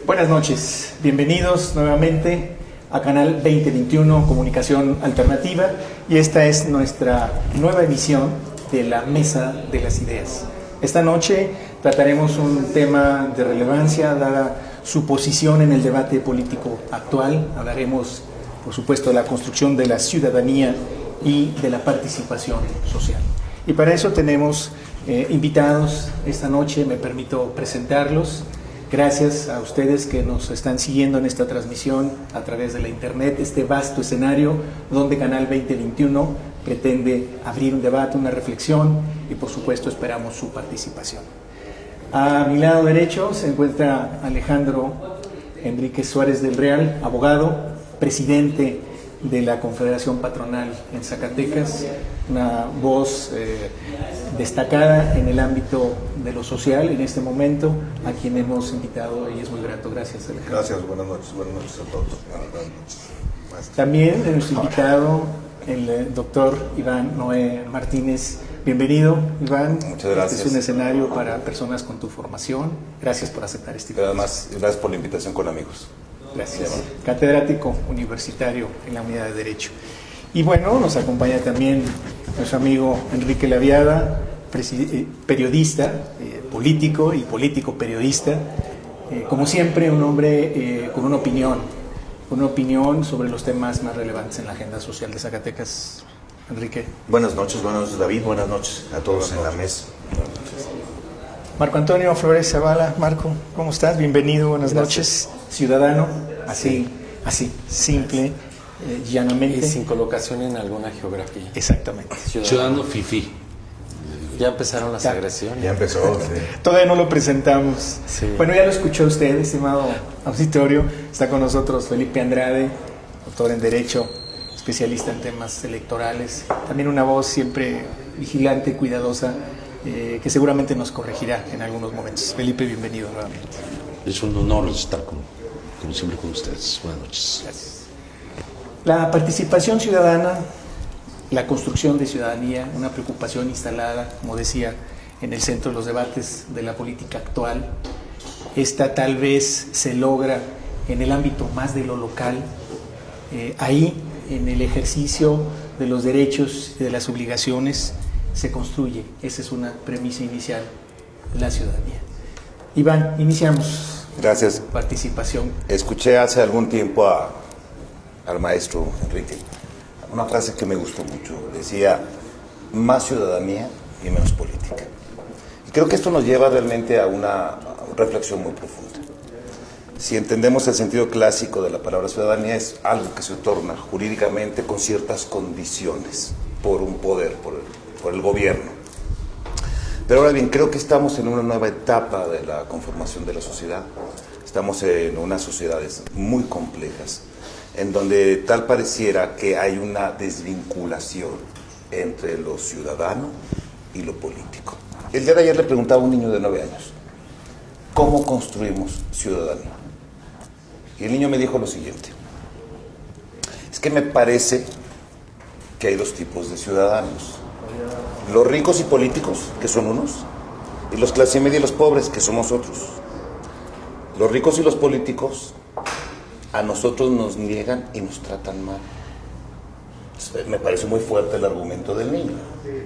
Buenas noches, bienvenidos nuevamente a Canal 2021 Comunicación Alternativa, y esta es nuestra nueva emisión de la Mesa de las Ideas. Esta noche trataremos un tema de relevancia dada su posición en el debate político actual. Hablaremos, por supuesto, de la construcción de la ciudadanía y de la participación social. Y para eso tenemos invitados esta noche, me permito presentarlos. Gracias a ustedes que nos están siguiendo en esta transmisión a través de la internet, este vasto escenario donde Canal 2021 pretende abrir un debate, una reflexión, y por supuesto esperamos su participación. A mi lado derecho se encuentra Alejandro Enrique Suárez del Real, abogado, presidente de la Confederación Patronal en Zacatecas, una voz destacada en el ámbito de lo social en este momento, a quien hemos invitado y es muy grato. Gracias, Alejandro. Gracias, buenas noches a todos. Buenas noches. También hemos invitado el doctor Iván Noé Martínez. Bienvenido, Iván. Muchas gracias. Este es un escenario para personas con tu formación. Gracias por aceptar este invitación. Además, gracias por la invitación con amigos. Gracias. Catedrático universitario en la Unidad de Derecho. Y bueno, nos acompaña también nuestro amigo Enrique Laviada, periodista, político y político periodista. Como siempre, un hombre con una opinión sobre los temas más relevantes en la agenda social de Zacatecas. Enrique. Buenas noches David, buenas noches a todos en la mesa. Marco Antonio Flores Zavala. Marco, ¿cómo estás? Bienvenido, buenas noches. Ciudadano, así, simple, llanamente. Y sin colocación en alguna geografía. Exactamente. Ciudadano fifí. Ya empezaron las agresiones. Ya empezó. Sí. Todavía no lo presentamos. Sí. Bueno, ya lo escuchó usted, estimado auditorio. Está con nosotros Felipe Andrade, doctor en Derecho, especialista en temas electorales. También una voz siempre vigilante, cuidadosa, que seguramente nos corregirá en algunos momentos. Felipe, bienvenido nuevamente. Es un honor estar como siempre con ustedes. Buenas noches. Gracias. La participación ciudadana, la construcción de ciudadanía, una preocupación instalada, como decía, en el centro de los debates de la política actual. Esta tal vez se logra en el ámbito más de lo local, ahí, en el ejercicio de los derechos y de las obligaciones, se construye. Esa es una premisa inicial, la ciudadanía. Iván, iniciamos. Gracias. Participación. Escuché hace algún tiempo al maestro Enrique una frase que me gustó mucho. Decía, más ciudadanía y menos política. Y creo que esto nos lleva realmente a una reflexión muy profunda. Si entendemos el sentido clásico de la palabra ciudadanía, es algo que se otorga jurídicamente con ciertas condiciones por un poder, por el gobierno. Pero ahora bien, creo que estamos en una nueva etapa de la conformación de la sociedad. Estamos en unas sociedades muy complejas, en donde tal pareciera que hay una desvinculación entre lo ciudadano y lo político. El día de ayer le preguntaba a un niño de 9 años, ¿cómo construimos ciudadanía? Y el niño me dijo lo siguiente, es que me parece que hay dos tipos de ciudadanos. Los ricos y políticos, que son unos, y los clase media y los pobres, que somos otros. Los ricos y los políticos a nosotros nos niegan y nos tratan mal. Me parece muy fuerte el argumento del niño.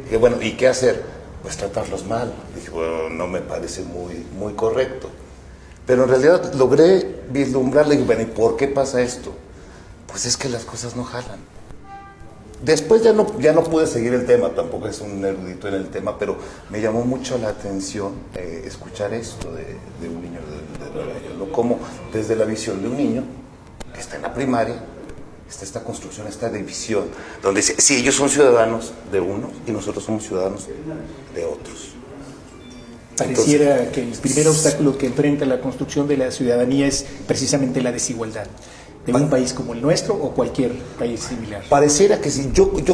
Dije, bueno, ¿y qué hacer? Pues tratarlos mal. Dije, bueno, no me parece muy correcto. Pero en realidad logré vislumbrarle y dije, bueno, ¿y por qué pasa esto? Pues es que las cosas no jalan. Después ya no pude seguir el tema, tampoco es un erudito en el tema, pero me llamó mucho la atención escuchar esto de un niño de 9 años, ¿no? Como desde la visión de un niño que está en la primaria, está esta construcción, esta división, donde dice, sí, ellos son ciudadanos de unos y nosotros somos ciudadanos de otros. Pareciera Entonces, que el primer obstáculo que enfrenta la construcción de la ciudadanía es precisamente la desigualdad de un país como el nuestro o cualquier país similar. Pareciera que sí,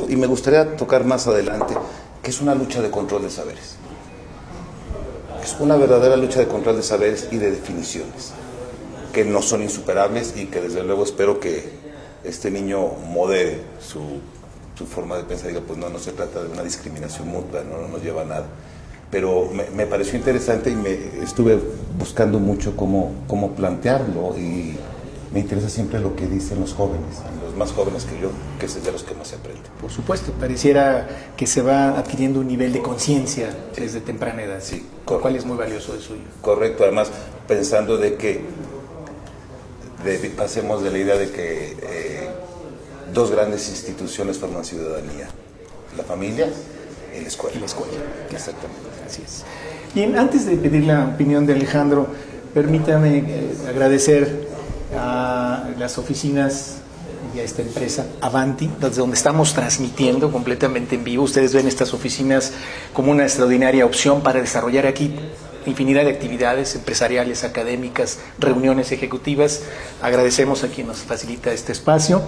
y me gustaría tocar más adelante, que es una lucha de control de saberes. Es una verdadera lucha de control de saberes y de definiciones, que no son insuperables y que desde luego espero que este niño modere su forma de pensar y diga, pues no se trata de una discriminación mutua, no nos lleva a nada. pero me pareció interesante y me estuve buscando mucho cómo plantearlo, y me interesa siempre lo que dicen los jóvenes, los más jóvenes que yo, que es de los que más se aprende. Por supuesto, pareciera que se va adquiriendo un nivel de conciencia desde temprana edad, Sí, lo cual es muy valioso de suyo. Correcto, además pensando de que pasemos de la idea de que dos grandes instituciones forman ciudadanía: la familia y la escuela. Y la escuela. Exactamente. Así es. Bien, antes de pedir la opinión de Alejandro, permítame agradecer a las oficinas y a esta empresa Avanti, desde donde estamos transmitiendo completamente en vivo. Ustedes ven estas oficinas como una extraordinaria opción para desarrollar aquí infinidad de actividades empresariales, académicas, reuniones ejecutivas. Agradecemos a quien nos facilita este espacio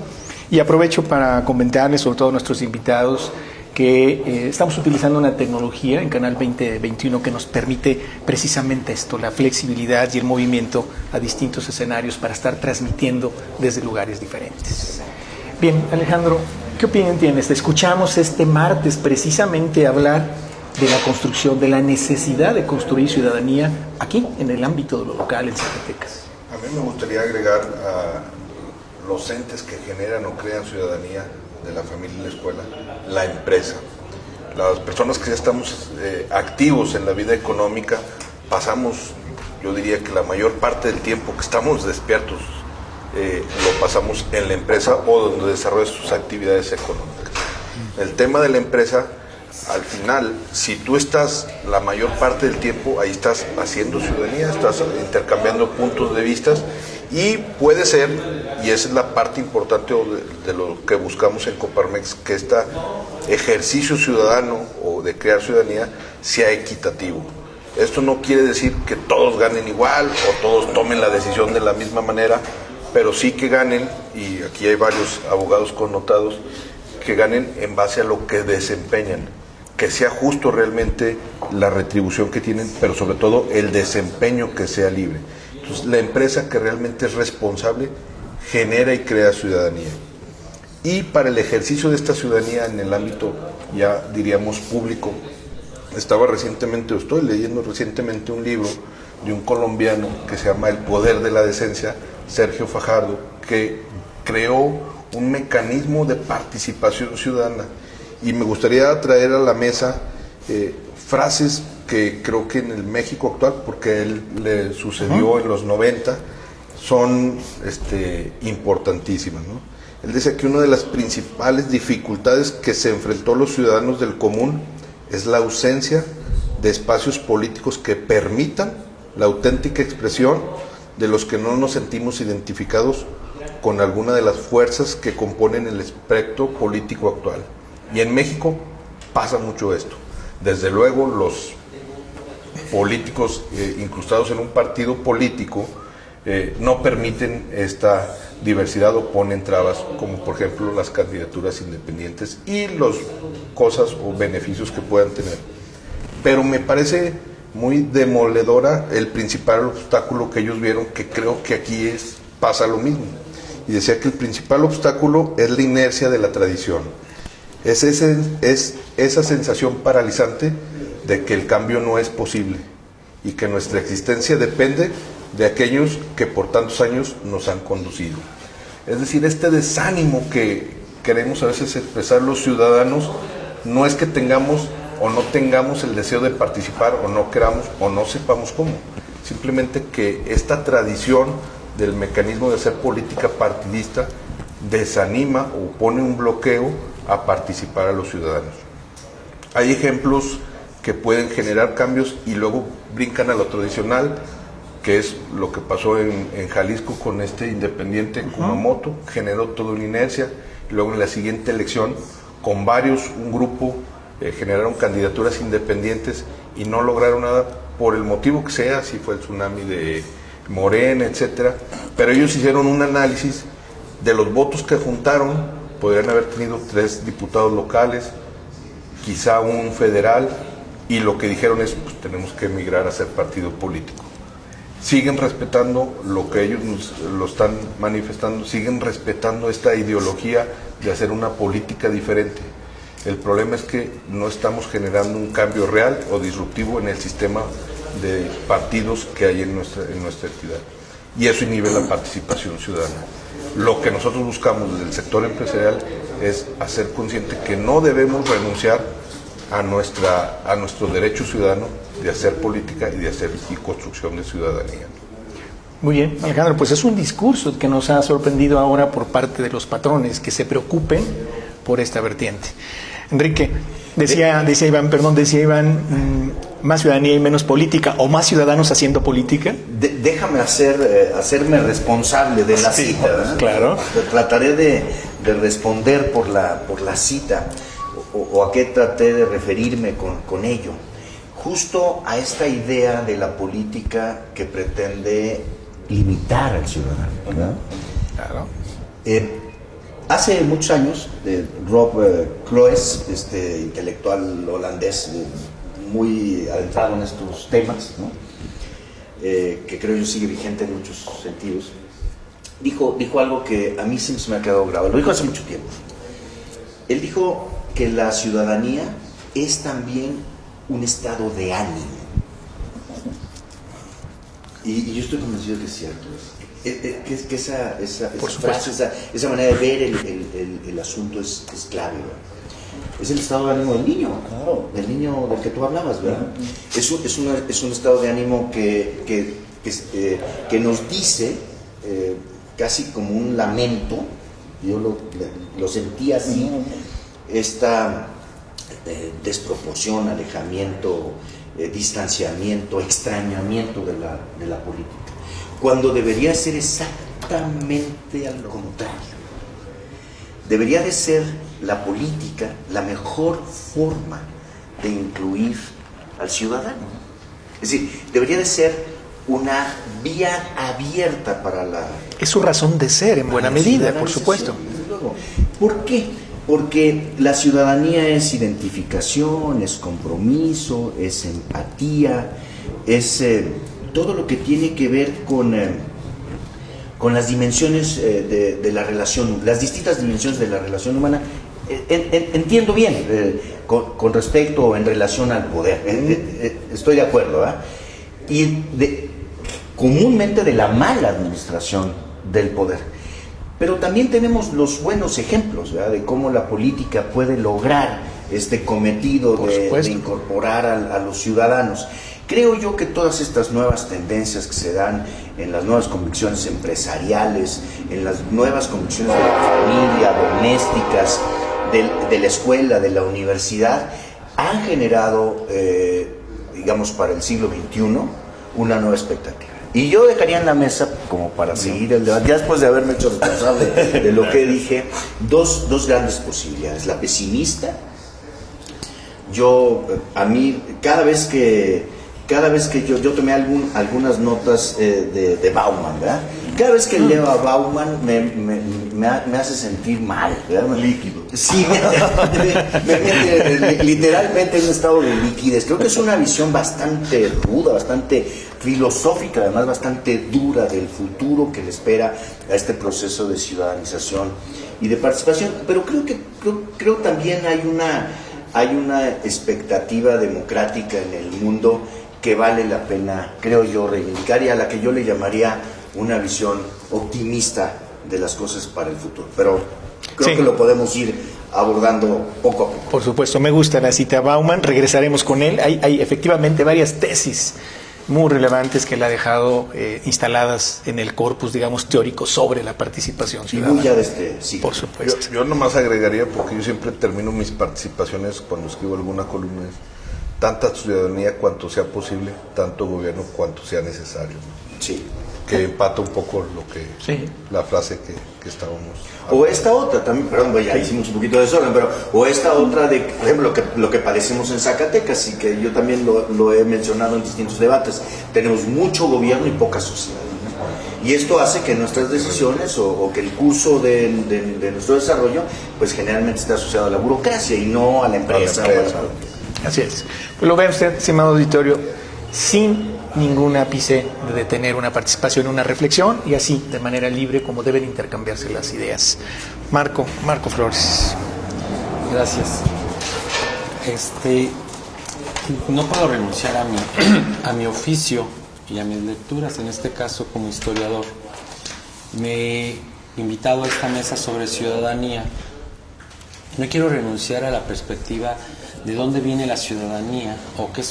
y aprovecho para comentarles, sobre todo a nuestros invitados, que estamos utilizando una tecnología en Canal 2021 que nos permite precisamente esto, la flexibilidad y el movimiento a distintos escenarios para estar transmitiendo desde lugares diferentes. Bien, Alejandro, ¿qué opinión tienes? Te escuchamos este martes precisamente hablar de la construcción, de la necesidad de construir ciudadanía aquí, en el ámbito de lo local, en Zacatecas. A mí me gustaría agregar a los entes que generan o crean ciudadanía de la familia y la escuela, la empresa. Las personas que ya estamos activos en la vida económica, pasamos, yo diría que la mayor parte del tiempo que estamos despiertos, lo pasamos en la empresa o donde desarrolla sus actividades económicas. El tema de la empresa, al final, si tú estás la mayor parte del tiempo, ahí estás haciendo ciudadanía, estás intercambiando puntos de vista, y puede ser, y esa es la parte importante de lo que buscamos en Coparmex, que este ejercicio ciudadano o de crear ciudadanía sea equitativo. Esto no quiere decir que todos ganen igual o todos tomen la decisión de la misma manera, pero sí que ganen, y aquí hay varios abogados connotados, que ganen en base a lo que desempeñan, que sea justo realmente la retribución que tienen, pero sobre todo el desempeño que sea libre. Entonces, la empresa que realmente es responsable genera y crea ciudadanía. Y para el ejercicio de esta ciudadanía en el ámbito, ya diríamos, público, estoy leyendo recientemente un libro de un colombiano que se llama El Poder de la Decencia, Sergio Fajardo, que creó un mecanismo de participación ciudadana. Y me gustaría traer a la mesa frases que creo que en el México actual, porque a él le sucedió en los 90, son importantísimas, ¿no? Él dice que una de las principales dificultades que se enfrentó los ciudadanos del común es la ausencia de espacios políticos que permitan la auténtica expresión de los que no nos sentimos identificados con alguna de las fuerzas que componen el espectro político actual. Y en México pasa mucho esto. Desde luego, los políticos incrustados en un partido político no permiten esta diversidad o ponen trabas, como por ejemplo las candidaturas independientes y las cosas o beneficios que puedan tener. Pero me parece muy demoledora el principal obstáculo que ellos vieron, que creo que aquí pasa lo mismo. Y decía que el principal obstáculo es la inercia de la tradición. Es esa sensación paralizante de que el cambio no es posible y que nuestra existencia depende de aquellos que por tantos años nos han conducido. Es decir, este desánimo que queremos a veces expresar los ciudadanos no es que tengamos o no tengamos el deseo de participar o no queramos o no sepamos cómo. Simplemente que esta tradición del mecanismo de hacer política partidista desanima o pone un bloqueo a participar a los ciudadanos. Hay ejemplos que pueden generar cambios y luego brincan a lo tradicional, que es lo que pasó en Jalisco con este independiente Kumamoto, generó toda una inercia, y luego en la siguiente elección, con un grupo, generaron candidaturas independientes y no lograron nada por el motivo que sea, si fue el tsunami de Morena, etcétera, pero ellos hicieron un análisis de los votos que juntaron. Podrían haber tenido 3 diputados locales, quizá un federal, y lo que dijeron es, pues tenemos que emigrar a ser partido político. Siguen respetando lo que ellos lo están manifestando, siguen respetando esta ideología de hacer una política diferente. El problema es que no estamos generando un cambio real o disruptivo en el sistema de partidos que hay en nuestra entidad. Y eso inhibe la participación ciudadana. Lo que nosotros buscamos desde el sector empresarial es hacer consciente que no debemos renunciar a nuestro derecho ciudadano de hacer política y de hacer construcción de ciudadanía. Muy bien, Alejandro, pues es un discurso que nos ha sorprendido ahora por parte de los patrones que se preocupen por esta vertiente. Enrique, decía Iván, más ciudadanía y menos política, o más ciudadanos haciendo política. Déjame hacerme responsable de la cita, ¿verdad? Claro. Trataré de responder por la cita, o a qué traté de referirme con ello. Justo a esta idea de la política que pretende limitar al ciudadano, ¿verdad? Claro. Hace muchos años, Rob Cloes, intelectual holandés muy adentrado en estos temas, ¿no? Que creo yo sigue vigente en muchos sentidos, dijo algo que a mí siempre se me ha quedado grabado. Lo dijo hace mucho tiempo. Él dijo que la ciudadanía es también un estado de ánimo. Y yo estoy convencido que es cierto. Que esa frase, esa manera de ver el asunto es clave, ¿verdad? Es el estado de ánimo del niño, claro, del niño del que tú hablabas, ¿verdad? Es un estado de ánimo que nos dice, casi como un lamento, yo lo sentí así, esta desproporción, alejamiento, distanciamiento, extrañamiento de la política, cuando debería ser exactamente al contrario. Debería de ser la política la mejor forma de incluir al ciudadano. Es decir, debería de ser una vía abierta para la... Es su razón de ser, en buena medida, por supuesto. Desde luego. ¿Por qué? Porque la ciudadanía es identificación, es compromiso, es empatía, es todo lo que tiene que ver con las dimensiones de la relación, las distintas dimensiones de la relación humana. Entiendo bien, con respecto o en relación al poder, estoy de acuerdo, ¿eh? Y comúnmente de la mala administración del poder. Pero también tenemos los buenos ejemplos, ¿verdad?, de cómo la política puede lograr este cometido de incorporar a los ciudadanos. Creo yo que todas estas nuevas tendencias que se dan en las nuevas convicciones empresariales, en las nuevas convicciones de la familia, domésticas, de la escuela, de la universidad, han generado, digamos, para el siglo XXI, una nueva expectativa. Y yo dejaría en la mesa, como para seguir el debate, ya después de haberme hecho responsable de lo que dije, dos grandes posibilidades. La pesimista, a mí, cada vez que yo tomé algunas notas de Bauman, ¿verdad? Cada vez que leo a Bauman me hace sentir mal, ¿verdad? Líquido. Sí, me mete literalmente en un estado de liquidez. Creo que es una visión bastante ruda, bastante filosófica, además bastante dura del futuro que le espera a este proceso de ciudadanización y de participación. Pero creo también hay una expectativa democrática en el mundo que vale la pena, creo yo, reivindicar, y a la que yo le llamaría una visión optimista de las cosas para el futuro. Pero creo que lo podemos ir abordando poco a poco. Por supuesto, me gusta la cita Bauman, regresaremos con él. Hay efectivamente varias tesis muy relevantes que él ha dejado instaladas en el corpus, digamos, teórico sobre la participación ciudadana. Y ya de este siglo. Por supuesto. Yo nomás agregaría, porque yo siempre termino mis participaciones cuando escribo alguna columna, es tanta ciudadanía cuanto sea posible, tanto gobierno cuanto sea necesario, ¿no? Sí. Que empata un poco la frase que estábamos hablando. O esta otra también, perdón, ya hicimos un poquito de desorden, pero o esta otra de, por ejemplo, lo que padecemos en Zacatecas, y que yo también lo he mencionado en distintos debates. Tenemos mucho gobierno y poca sociedad, ¿no? Y esto hace que nuestras decisiones o que el curso de nuestro desarrollo, pues generalmente esté asociado a la burocracia y no a la empresa. Así es. Pues lo ve usted, estimado auditorio, sin ningún ápice de tener una participación, una reflexión, y así, de manera libre, como deben intercambiarse las ideas. Marco Flores. Gracias. no puedo renunciar a mi oficio y a mis lecturas, en este caso como historiador. Me he invitado a esta mesa sobre ciudadanía. No quiero renunciar a la perspectiva de dónde viene la ciudadanía o qué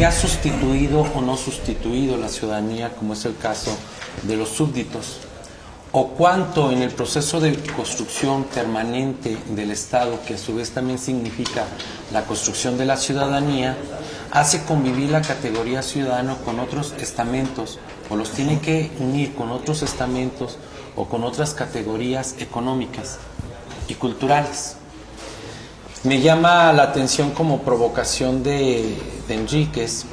ha sustituido o no sustituido la ciudadanía, como es el caso de los súbditos, o cuánto en el proceso de construcción permanente del Estado, que a su vez también significa la construcción de la ciudadanía, hace convivir la categoría ciudadano con otros estamentos, o los tiene que unir con otros estamentos o con otras categorías económicas y culturales. Me llama la atención como provocación de Enríquez.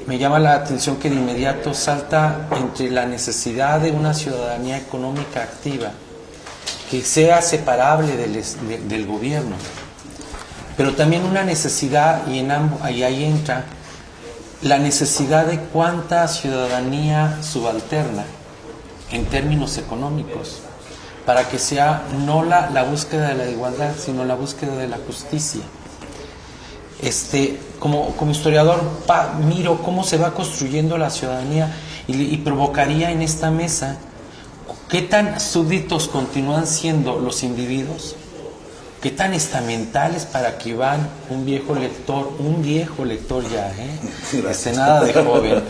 Me llama la atención que de inmediato salta entre la necesidad de una ciudadanía económica activa que sea separable del gobierno, pero también una necesidad, y ahí entra la necesidad de cuánta ciudadanía subalterna en términos económicos, para que sea no la búsqueda de la igualdad, sino la búsqueda de la justicia. Como historiador miro cómo se va construyendo la ciudadanía y provocaría en esta mesa qué tan súbditos continúan siendo los individuos, qué tan estamentales para que Iván, un viejo lector ya, nada de joven,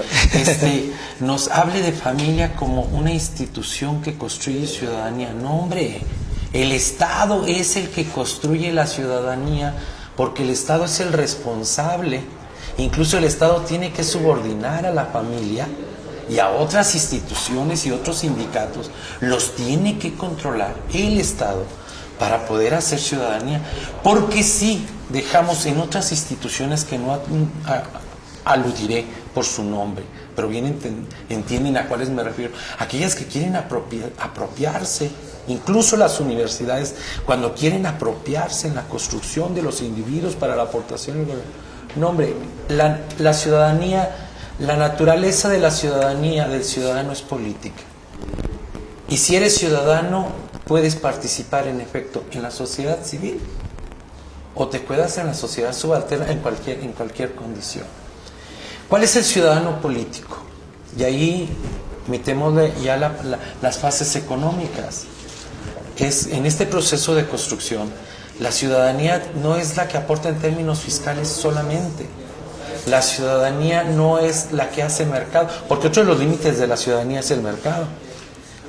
nos hable de familia como una institución que construye ciudadanía. No, hombre, el Estado es el que construye la ciudadanía, porque el Estado es el responsable. Incluso el Estado tiene que subordinar a la familia y a otras instituciones y otros sindicatos, los tiene que controlar el Estado para poder hacer ciudadanía, porque si dejamos en otras instituciones que no aludiré por su nombre, pero bien entienden a cuáles me refiero, aquellas que quieren apropiarse, incluso las universidades, cuando quieren apropiarse en la construcción de los individuos para la aportación del gobierno. No, hombre, la ciudadanía, la naturaleza de la ciudadanía del ciudadano es política. Y si eres ciudadano, puedes participar en efecto en la sociedad civil o te quedas en la sociedad subalterna en cualquier condición. ¿Cuál es el ciudadano político? Y ahí metemos ya las fases económicas. En este proceso de construcción, la ciudadanía no es la que aporta en términos fiscales solamente. La ciudadanía no es la que hace mercado, porque otro de los límites de la ciudadanía es el mercado.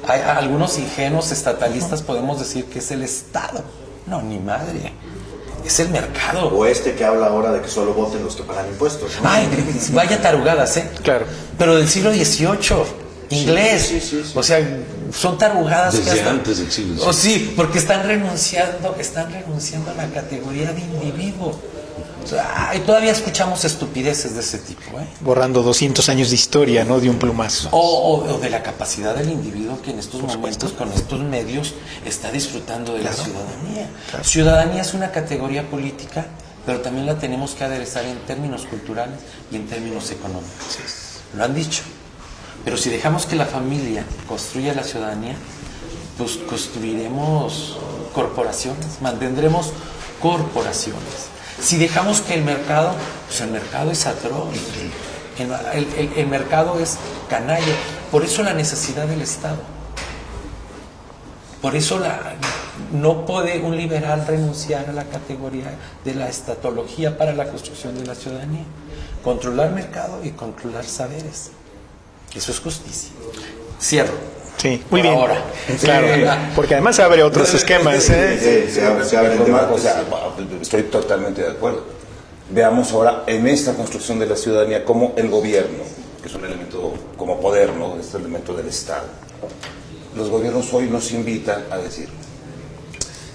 Hay algunos ingenuos estatalistas podemos decir que es el Estado. No, ni madre. Es el mercado. O que habla ahora de que solo voten los que pagan impuestos, ¿no? Ay, vaya tarugadas, Claro. Pero del siglo XVIII, inglés. Sí. O sea, son tarugadas. Desde antes del siglo XVIII. Sí, porque están renunciando a la categoría de individuo. O sea, y todavía escuchamos estupideces de ese tipo, Borrando 200 años de historia, ¿no? De un plumazo. O de la capacidad del individuo que en estos momentos, con estos medios, está disfrutando de la ciudadanía. Claro. Ciudadanía es una categoría política, pero también la tenemos que aderezar en términos culturales y en términos económicos. Lo han dicho. Pero si dejamos que la familia construya la ciudadanía, pues construiremos corporaciones, mantendremos corporaciones. Si dejamos que el mercado, pues el mercado es atroz, el mercado es canalla, por eso la necesidad del Estado. Por eso no puede un liberal renunciar a la categoría de la estatología para la construcción de la ciudadanía. Controlar mercado y controlar saberes. Eso es justicia. Cierro. Sí, muy bien. Ahora. Claro, porque además abre otros esquemas. Se abre el debate. O sea, estoy totalmente de acuerdo. Veamos ahora en esta construcción de la ciudadanía cómo el gobierno, que es un elemento como poder, ¿no? Este elemento del Estado. Los gobiernos hoy nos invitan a decir,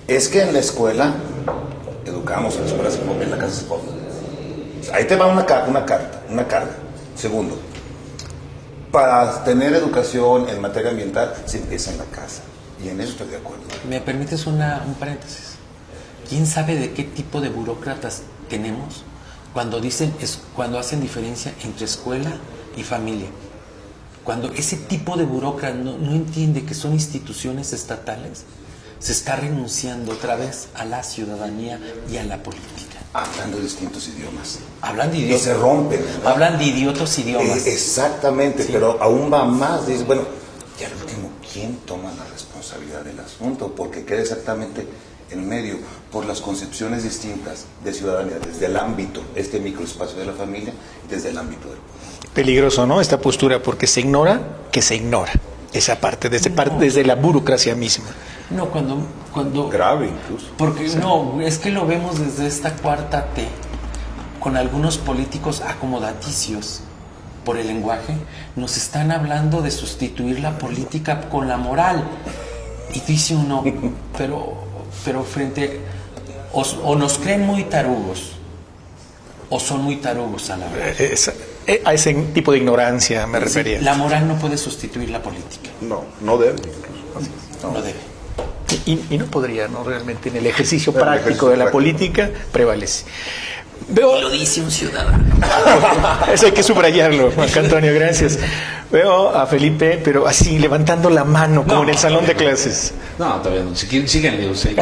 es que en la escuela educamos, en la escuela se come, en la casa se come. Ahí te va una carga. Segundo, para tener educación en materia ambiental se empieza en la casa. Y en eso estoy de acuerdo. ¿Me permites un paréntesis? ¿Quién sabe de qué tipo de burócratas tenemos cuando hacen diferencia entre escuela y familia? Cuando ese tipo de burócrata no entiende que son instituciones estatales, se está renunciando otra vez a la ciudadanía y a la política. Hablando distintos idiomas. Hablan de Y idiotas. se rompen, ¿verdad? Hablan de idiotas idiomas. Exactamente, Sí. pero aún va más. Dice, bueno, y al último, ¿quién toma la responsabilidad del asunto? Porque queda exactamente en medio, por las concepciones distintas de ciudadanía, desde el ámbito, este microespacio de la familia, y desde el ámbito del poder. Peligroso, ¿no? Esta postura, porque se ignora que se ignora. Esa parte, desde la burocracia misma. No, cuando Grave incluso. porque no, es que lo vemos desde esta cuarta T, con algunos políticos acomodaticios por el lenguaje, nos están hablando de sustituir la política con la moral. Y dice uno, pero frente, o nos creen muy tarugos, o son muy tarugos a la vez. A ese tipo de ignorancia me Sí, refería. la moral no puede sustituir la política, No debe incluso. no debe. Y no podría, ¿no? Realmente en el ejercicio En el práctico ejercicio de la práctico. política prevalece. Veo, Lo dice un ciudadano. eso hay que subrayarlo, Marco Antonio, gracias. Veo a Felipe, pero así, levantando la mano, como en el salón de clases. No, todavía no. Si quieren, síganle. O sea,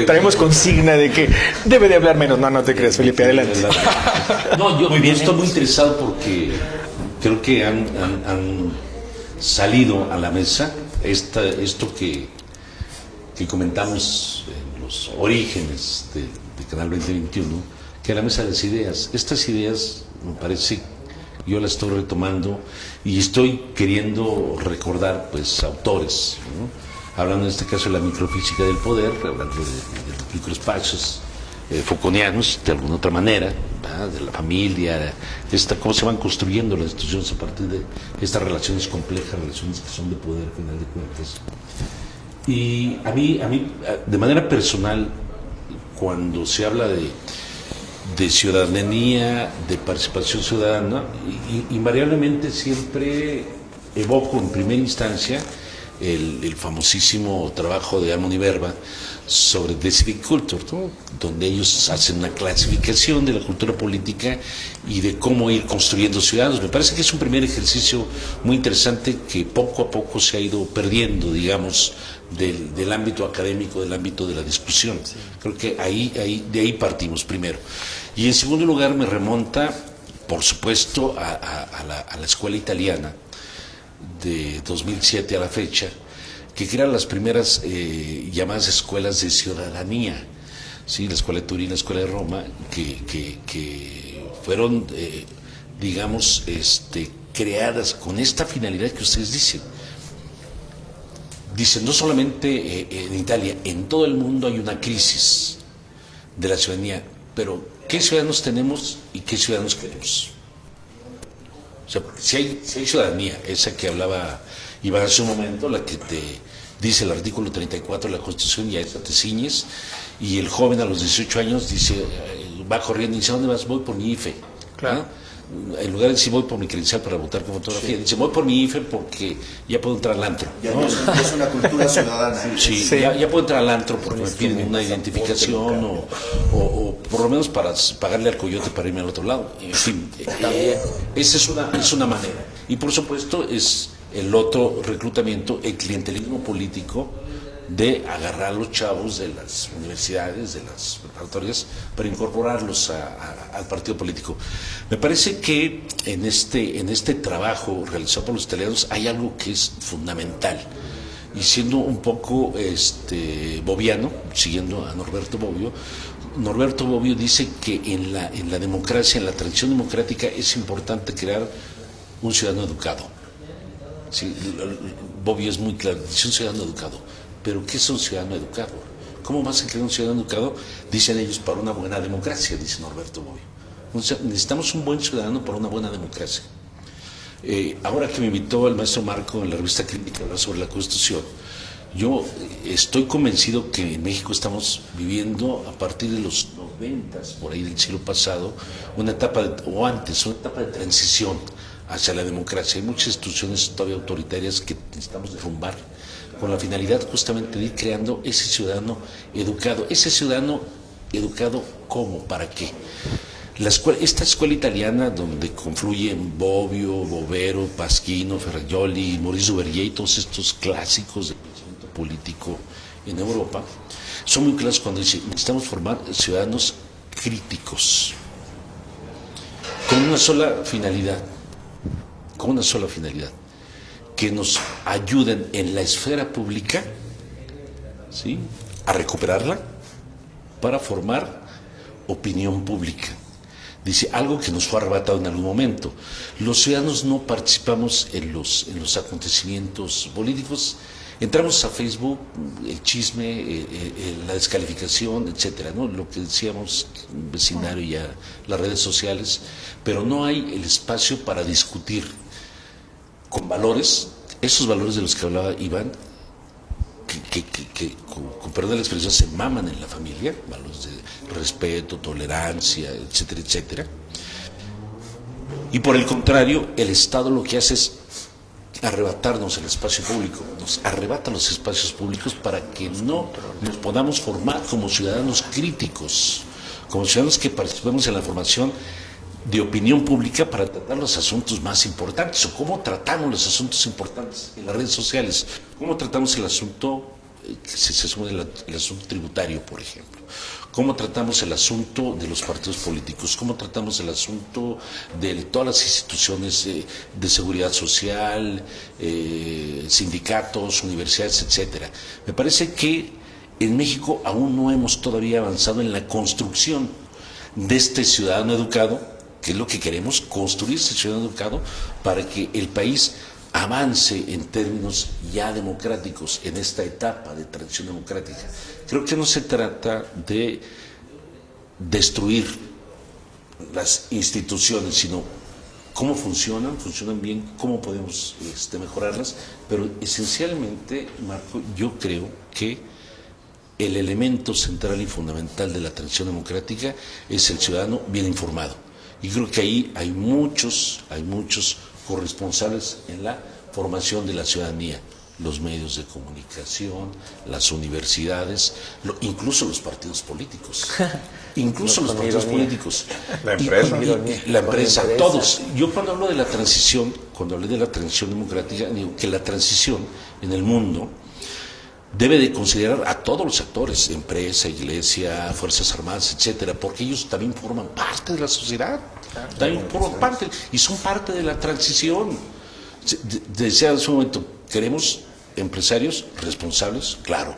Traemos consigna de que debe de hablar menos. No te creas, Felipe, adelante. No, yo bien, estoy muy interesado porque creo que han salido a la mesa esto que comentamos en los orígenes de Canal 2021, que a la mesa de las ideas. Estas ideas, me parece, yo las estoy retomando y estoy queriendo recordar, pues, autores, ¿no? Hablando en este caso de la microfísica del poder, hablando de los microespacios Foucaultianos, de alguna otra manera, ¿verdad? De la familia, cómo se van construyendo las instituciones a partir de estas relaciones complejas, relaciones que son de poder, al final de cuentas. Y a mí, de manera personal, cuando se habla de ciudadanía, de participación ciudadana, invariablemente siempre evoco en primera instancia el famosísimo trabajo de Harmony Verba sobre The Civic Culture, ¿no? Donde ellos hacen una clasificación de la cultura política y de cómo ir construyendo ciudadanos. Me parece que es un primer ejercicio muy interesante que poco a poco se ha ido perdiendo, digamos, del ámbito académico, del ámbito de la discusión. Sí. Creo que de ahí partimos primero. Y en segundo lugar me remonta, por supuesto, a la escuela italiana de 2007 a la fecha, que crean las primeras llamadas escuelas de ciudadanía, ¿sí? La escuela de Turín, la escuela de Roma, que fueron, digamos, creadas con esta finalidad que ustedes dicen. Dicen, no solamente en Italia, en todo el mundo hay una crisis de la ciudadanía, pero ¿qué ciudadanos tenemos y qué ciudadanos queremos? O sea, si hay ciudadanía, esa que hablaba Iván hace un momento, la que te dice el artículo 34 de la Constitución, y a esa te ciñes, y el joven a los 18 años dice, va corriendo y dice, ¿a dónde vas? Voy por mi IFE. Claro. ¿no? En lugar de decir voy por mi credencial para votar con fotografía, dice voy por mi IFE porque ya puedo entrar al antro. Ya ¿no? no es una cultura ciudadana. Sí, Sí. Ya puedo entrar al antro porque me piden una identificación o por lo menos para pagarle al coyote para irme al otro lado. En fin, esa es una manera. Y por supuesto es el otro reclutamiento, el clientelismo político, de agarrar a los chavos de las universidades, de las preparatorias, para incorporarlos al partido político. Me parece que en este trabajo realizado por los italianos hay algo que es fundamental. Y siendo un poco boviano, siguiendo a Norberto Bobbio dice que en la democracia, en la tradición democrática, es importante crear un ciudadano educado. Sí, Bobbio es muy claro, dice un ciudadano educado. Pero ¿qué es un ciudadano educado? ¿Cómo vas a crear un ciudadano educado? Dicen ellos, para una buena democracia, dice Norberto Bobbio. Necesitamos un buen ciudadano para una buena democracia. Ahora que me invitó el maestro Marco en la revista Crítica a hablar sobre la Constitución, yo estoy convencido que en México estamos viviendo, a partir de los 90, por ahí del siglo pasado, una etapa de transición hacia la democracia. Hay muchas instituciones todavía autoritarias que necesitamos derrumbar, con la finalidad justamente de ir creando ese ciudadano educado. Ese ciudadano educado, ¿cómo? ¿Para qué? Esta escuela italiana donde confluyen Bobbio, Bovero, Pasquino, Ferrajoli, Maurice Duverger y todos estos clásicos del pensamiento político en Europa, son muy claros cuando dicen, necesitamos formar ciudadanos críticos, con una sola finalidad, que nos ayuden en la esfera pública, ¿sí?, a recuperarla para formar opinión pública. Dice, algo que nos fue arrebatado en algún momento. Los ciudadanos no participamos en los acontecimientos políticos. Entramos a Facebook, el chisme, la descalificación, etcétera, ¿no? Lo que decíamos, vecindario y ya las redes sociales, pero no hay el espacio para discutir con valores, esos valores de los que hablaba Iván, que con perdón de la expresión, se maman en la familia, valores de respeto, tolerancia, etcétera, etcétera. Y por el contrario, el Estado lo que hace es arrebatarnos el espacio público, nos arrebata los espacios públicos para que no nos podamos formar como ciudadanos críticos, como ciudadanos que participemos en la formación de opinión pública para tratar los asuntos más importantes, o cómo tratamos los asuntos importantes en las redes sociales, cómo tratamos el asunto, si se suma el asunto tributario, por ejemplo, cómo tratamos el asunto de los partidos políticos, cómo tratamos el asunto de todas las instituciones de seguridad social, sindicatos, universidades, etcétera. Me parece que en México aún no hemos todavía avanzado en la construcción de este ciudadano educado, que es lo que queremos, construir ese ciudadano educado para que el país avance en términos ya democráticos en esta etapa de transición democrática. Creo que no se trata de destruir las instituciones, sino cómo funcionan bien, cómo podemos mejorarlas, pero esencialmente, Marco, yo creo que el elemento central y fundamental de la transición democrática es el ciudadano bien informado. Y creo que ahí hay muchos corresponsables en la formación de la ciudadanía, los medios de comunicación, las universidades, incluso los partidos políticos, la empresa, todos. Yo cuando hablo de la transición, hablé de la transición democrática, digo que la transición en el mundo debe de considerar a todos los actores, empresa, iglesia, fuerzas armadas, etcétera, porque ellos también forman parte de la sociedad, también forman parte y son parte de la transición. Decía hace un momento, queremos empresarios responsables, claro,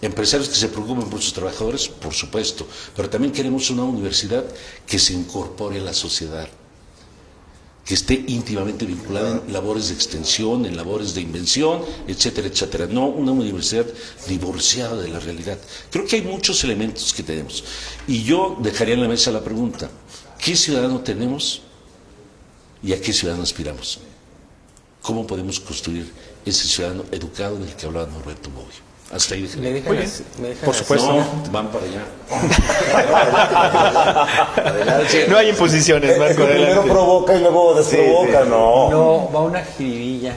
empresarios que se preocupen por sus trabajadores, por supuesto, pero también queremos una universidad que se incorpore a la sociedad, que esté íntimamente vinculada en labores de extensión, en labores de invención, etcétera, etcétera. No una universidad divorciada de la realidad. Creo que hay muchos elementos que tenemos. Y yo dejaría en la mesa la pregunta, ¿qué ciudadano tenemos y a qué ciudadano aspiramos? ¿Cómo podemos construir ese ciudadano educado del que hablaba Norberto Bobbio? Hasta ahí ¿Me por supuesto. No, van para allá. No hay imposiciones, Marco. Primero provoca y luego desprovoca, no. No, va una jiribilla.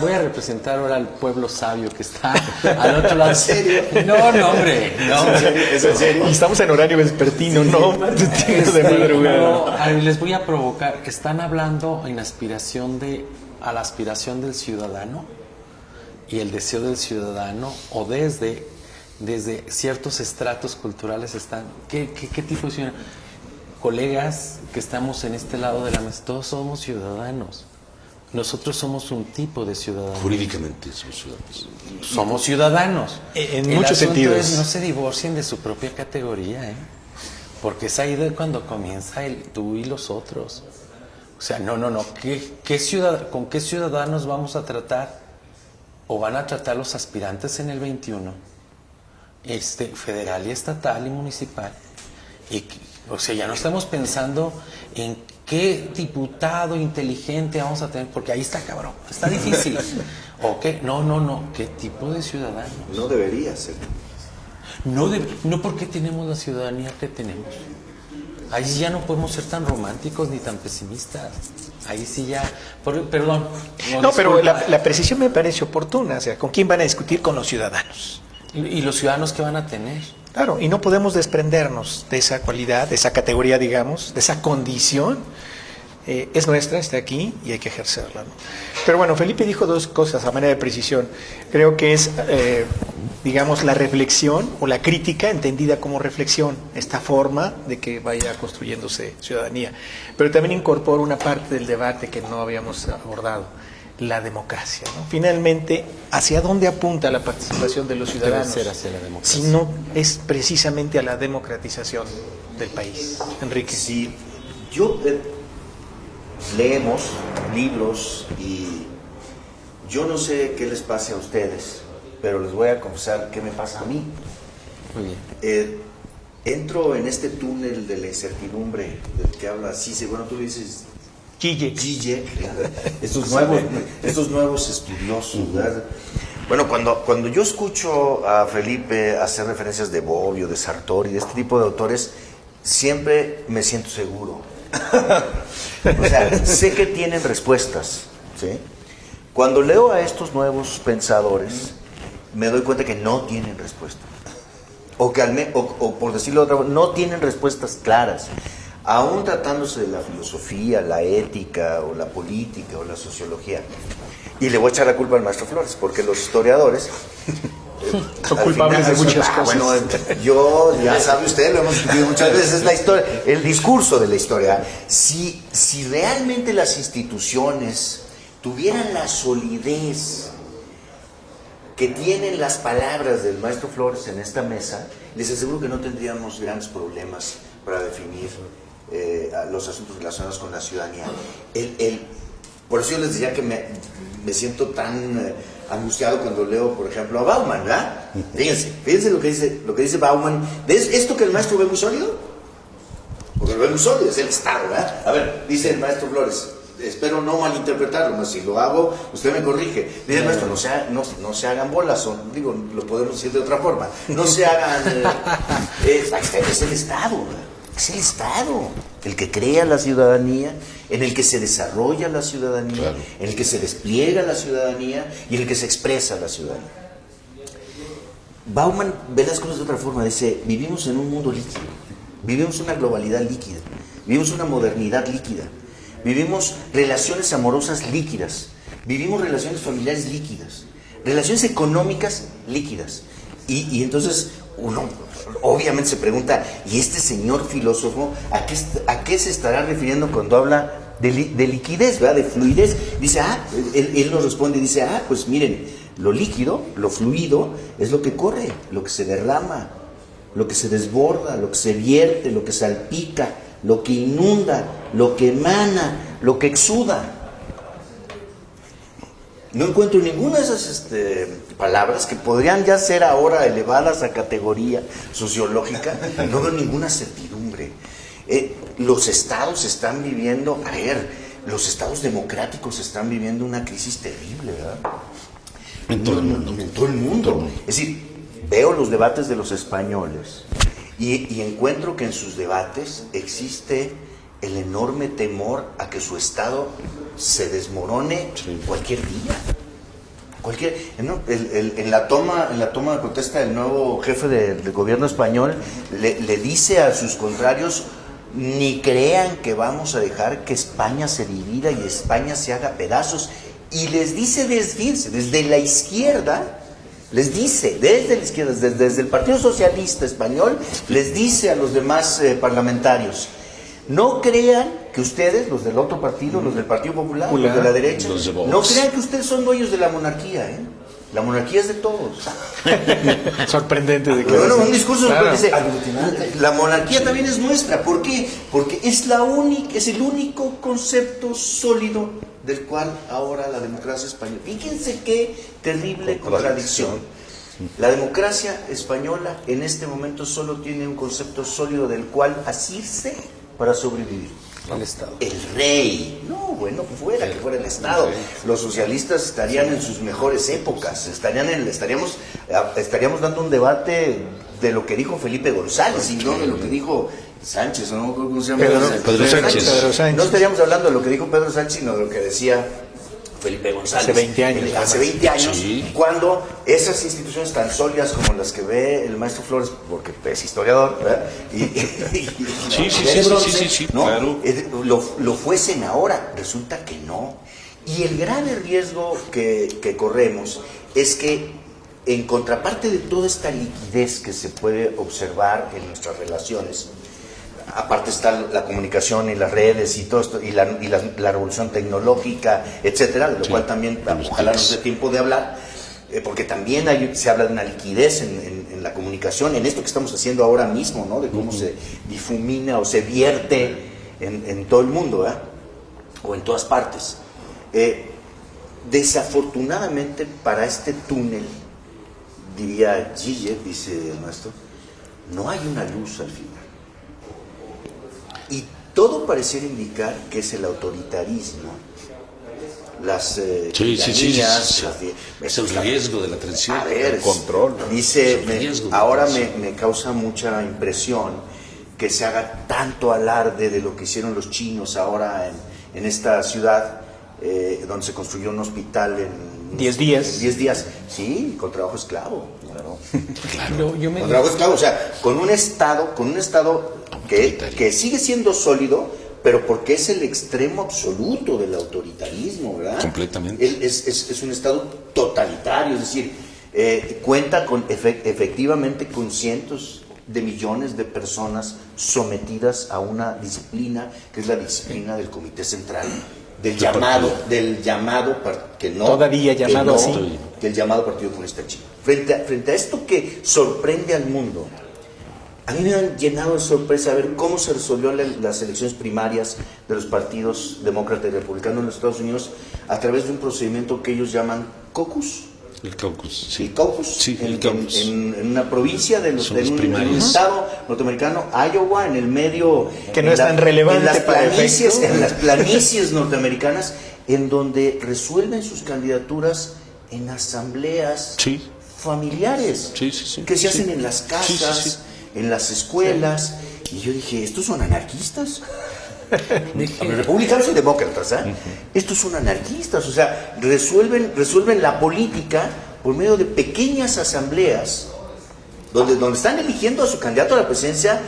Voy a representar ahora al pueblo sabio que está al otro lado. ¿En serio? No, hombre. No. ¿Es en serio? Estamos en horario vespertino, no de madrugada. No, les voy a provocar. Están hablando en a la aspiración del ciudadano y el deseo del ciudadano, o desde ciertos estratos culturales están. ¿Qué tipo de ciudadano? Colegas que estamos en este lado de la mesa, todos somos ciudadanos. Nosotros somos un tipo de ciudadanos. Jurídicamente somos ciudadanos. Somos ciudadanos. En muchos sentidos. Es, no se divorcien de su propia categoría, porque es ahí de cuando comienza el tú y los otros. O sea, no. ¿Con qué ciudadanos vamos a tratar? ¿O van a tratar los aspirantes en el 21? Federal y estatal y municipal. O sea, ya no estamos pensando en qué diputado inteligente vamos a tener, porque ahí está cabrón, está difícil. ¿O qué? No. ¿Qué tipo de ciudadanos? No debería ser. No, porque tenemos la ciudadanía que tenemos. Ahí sí ya no podemos ser tan románticos ni tan pesimistas. Ahí sí ya... Perdón. No, pero la precisión me parece oportuna. O sea, ¿con quién van a discutir? Con los ciudadanos. ¿Y los ciudadanos qué van a tener? Claro, y no podemos desprendernos de esa cualidad, de esa categoría, digamos, de esa condición, es nuestra, está aquí y hay que ejercerla, ¿no? Pero bueno, Felipe dijo dos cosas a manera de precisión. Creo que es, digamos, la reflexión o la crítica entendida como reflexión, esta forma de que vaya construyéndose ciudadanía. Pero también incorpora una parte del debate que no habíamos abordado, la democracia, ¿no? Finalmente, ¿hacia dónde apunta la participación de los ciudadanos? Debe ser hacia la democracia. Si no es precisamente a la democratización del país. Enrique. Sí, yo leemos libros y yo no sé qué les pase a ustedes, pero les voy a confesar qué me pasa a mí. Muy bien. Entro en este túnel de la incertidumbre del que habla Cicero. Bueno, tú dices Zizek, estos nuevos estudiosos, ¿verdad? Bueno, cuando yo escucho a Felipe hacer referencias de Bobbio, de Sartori, de este tipo de autores, siempre me siento seguro. O sea, sé que tienen respuestas, ¿sí? Cuando leo a estos nuevos pensadores, me doy cuenta que no tienen respuestas. O por decirlo de otra forma, no tienen respuestas claras. Aún tratándose de la filosofía, la ética, o la política, o la sociología. Y le voy a echar la culpa al maestro Flores, porque los historiadores son culpables de muchas cosas. Bueno, ya sabe usted, lo hemos discutido muchas veces, es la historia, el discurso de la historia. Si realmente las instituciones tuvieran la solidez que tienen las palabras del maestro Flores en esta mesa, les aseguro que no tendríamos grandes problemas para definir los asuntos relacionados con la ciudadanía. Por eso yo les decía que me siento tan angustiado cuando leo, por ejemplo, a Bauman, ¿verdad? Fíjense lo que dice Bauman. ¿Ves esto que el maestro ve muy sólido? Porque lo ve muy sólido, es el Estado, ¿verdad? A ver, dice el maestro Flores, espero no malinterpretarlo, ¿no? Si lo hago, usted me corrige. Dice el maestro, no se hagan bolas, digo, lo podemos decir de otra forma. No se hagan... es el Estado, ¿verdad? Es el Estado el que crea la ciudadanía, en el que se desarrolla la ciudadanía, claro, en el que se despliega la ciudadanía y en el que se expresa la ciudadanía. Bauman ve las cosas de otra forma, dice, vivimos en un mundo líquido, vivimos una globalidad líquida, vivimos una modernidad líquida, vivimos relaciones amorosas líquidas, vivimos relaciones familiares líquidas, relaciones económicas líquidas. Y entonces uno obviamente se pregunta, ¿y este señor filósofo a qué se estará refiriendo cuando habla de liquidez, ¿verdad? De fluidez? Dice, él nos responde y dice, pues miren, lo líquido, lo fluido, es lo que corre, lo que se derrama, lo que se desborda, lo que se vierte, lo que salpica, lo que inunda, lo que emana, lo que exuda. No encuentro ninguna de esas palabras que podrían ya ser ahora elevadas a categoría sociológica. No veo ninguna certidumbre. Los estados están viviendo, los estados democráticos están viviendo una crisis terrible, ¿verdad? En todo el mundo. En todo el mundo. Es decir, veo los debates de los españoles y encuentro que en sus debates existe el enorme temor a que su Estado se desmorone cualquier día. En la toma de protesta del nuevo jefe del gobierno español le dice a sus contrarios, ni crean que vamos a dejar que España se divida y España se haga pedazos. Y les dice desde la izquierda, desde el Partido Socialista Español, les dice a los demás parlamentarios, no crean que ustedes, los del otro partido, los del Partido Popular, los de la derecha, no crean que ustedes son dueños de la monarquía, ¿eh? La monarquía es de todos. Sorprendente. Bueno, un discurso claro. Dice, la monarquía también es nuestra. ¿Por qué? Porque es el único concepto sólido del cual ahora la democracia española. Fíjense qué terrible contradicción. La democracia española en este momento solo tiene un concepto sólido del cual asirse para sobrevivir. El Estado. El rey. No, bueno, que fuera el Estado. Los socialistas estarían en sus mejores épocas. Estaríamos dando un debate de lo que dijo Felipe González y no de lo que dijo Sánchez, ¿no? ¿Cómo se llama? Pedro Sánchez. No estaríamos hablando de lo que dijo Pedro Sánchez, sino de lo que decía Felipe González. Hace 20 años. Hace 20 años, Sí. cuando esas instituciones tan sólidas como las que ve el maestro Flores, porque es historiador, ¿verdad? Sí, ¿no? claro. Lo fuesen ahora. Resulta que no. Y el grave riesgo que corremos es que, en contraparte de toda esta liquidez que se puede observar en nuestras relaciones, aparte está la comunicación y las redes y todo esto, y la revolución tecnológica, etcétera, de lo cual también ojalá nos dé tiempo de hablar, porque también se habla de una liquidez en la comunicación, en esto que estamos haciendo ahora mismo, ¿no? De cómo se difumina o se vierte en todo el mundo, ¿eh? O en todas partes. Desafortunadamente para este túnel, diría Zizek, dice el maestro, no hay una luz al final. Y todo pareciera indicar que es el autoritarismo, las tiranías, Es el riesgo de la tensión. a ver, el control, ¿no? dice, Es el riesgo de ahora la tensión. me causa mucha impresión que se haga tanto alarde de lo que hicieron los chinos ahora en esta ciudad, donde se construyó un hospital en 10 días. En 10 días, sí, con trabajo esclavo, claro. Yo me Con trabajo esclavo, o sea, con un estado Autoritario. que sigue siendo sólido, pero porque es el extremo absoluto del autoritarismo, ¿verdad? Completamente. Es un estado totalitario, es decir, cuenta efectivamente con cientos de millones de personas sometidas a una disciplina que es la disciplina del Comité Central, del llamado que no, Todavía llamado que no, así. del llamado Partido Comunista Chino. Frente a esto que sorprende al mundo, a mí me han llenado de sorpresa ver cómo se resolvió las elecciones primarias de los partidos demócrata y republicano en los Estados Unidos a través de un procedimiento que ellos llaman caucus. El caucus, sí. El caucus, Sí, en, el caucus. en una provincia Son las en un primarias. estado norteamericano, Iowa, en el medio, Que no en es tan relevante en las para planicies, efecto. en las planicies norteamericanas, en donde resuelven sus candidaturas en asambleas Sí. familiares, Sí, sí, sí. que se Sí. hacen en las casas, Sí, sí, sí. en las escuelas, y yo dije, ¿estos son anarquistas? Republicanos y demócratas, ¿eh? Estos son anarquistas, o sea, resuelven la política por medio de pequeñas asambleas donde están eligiendo a su candidato a la presidencia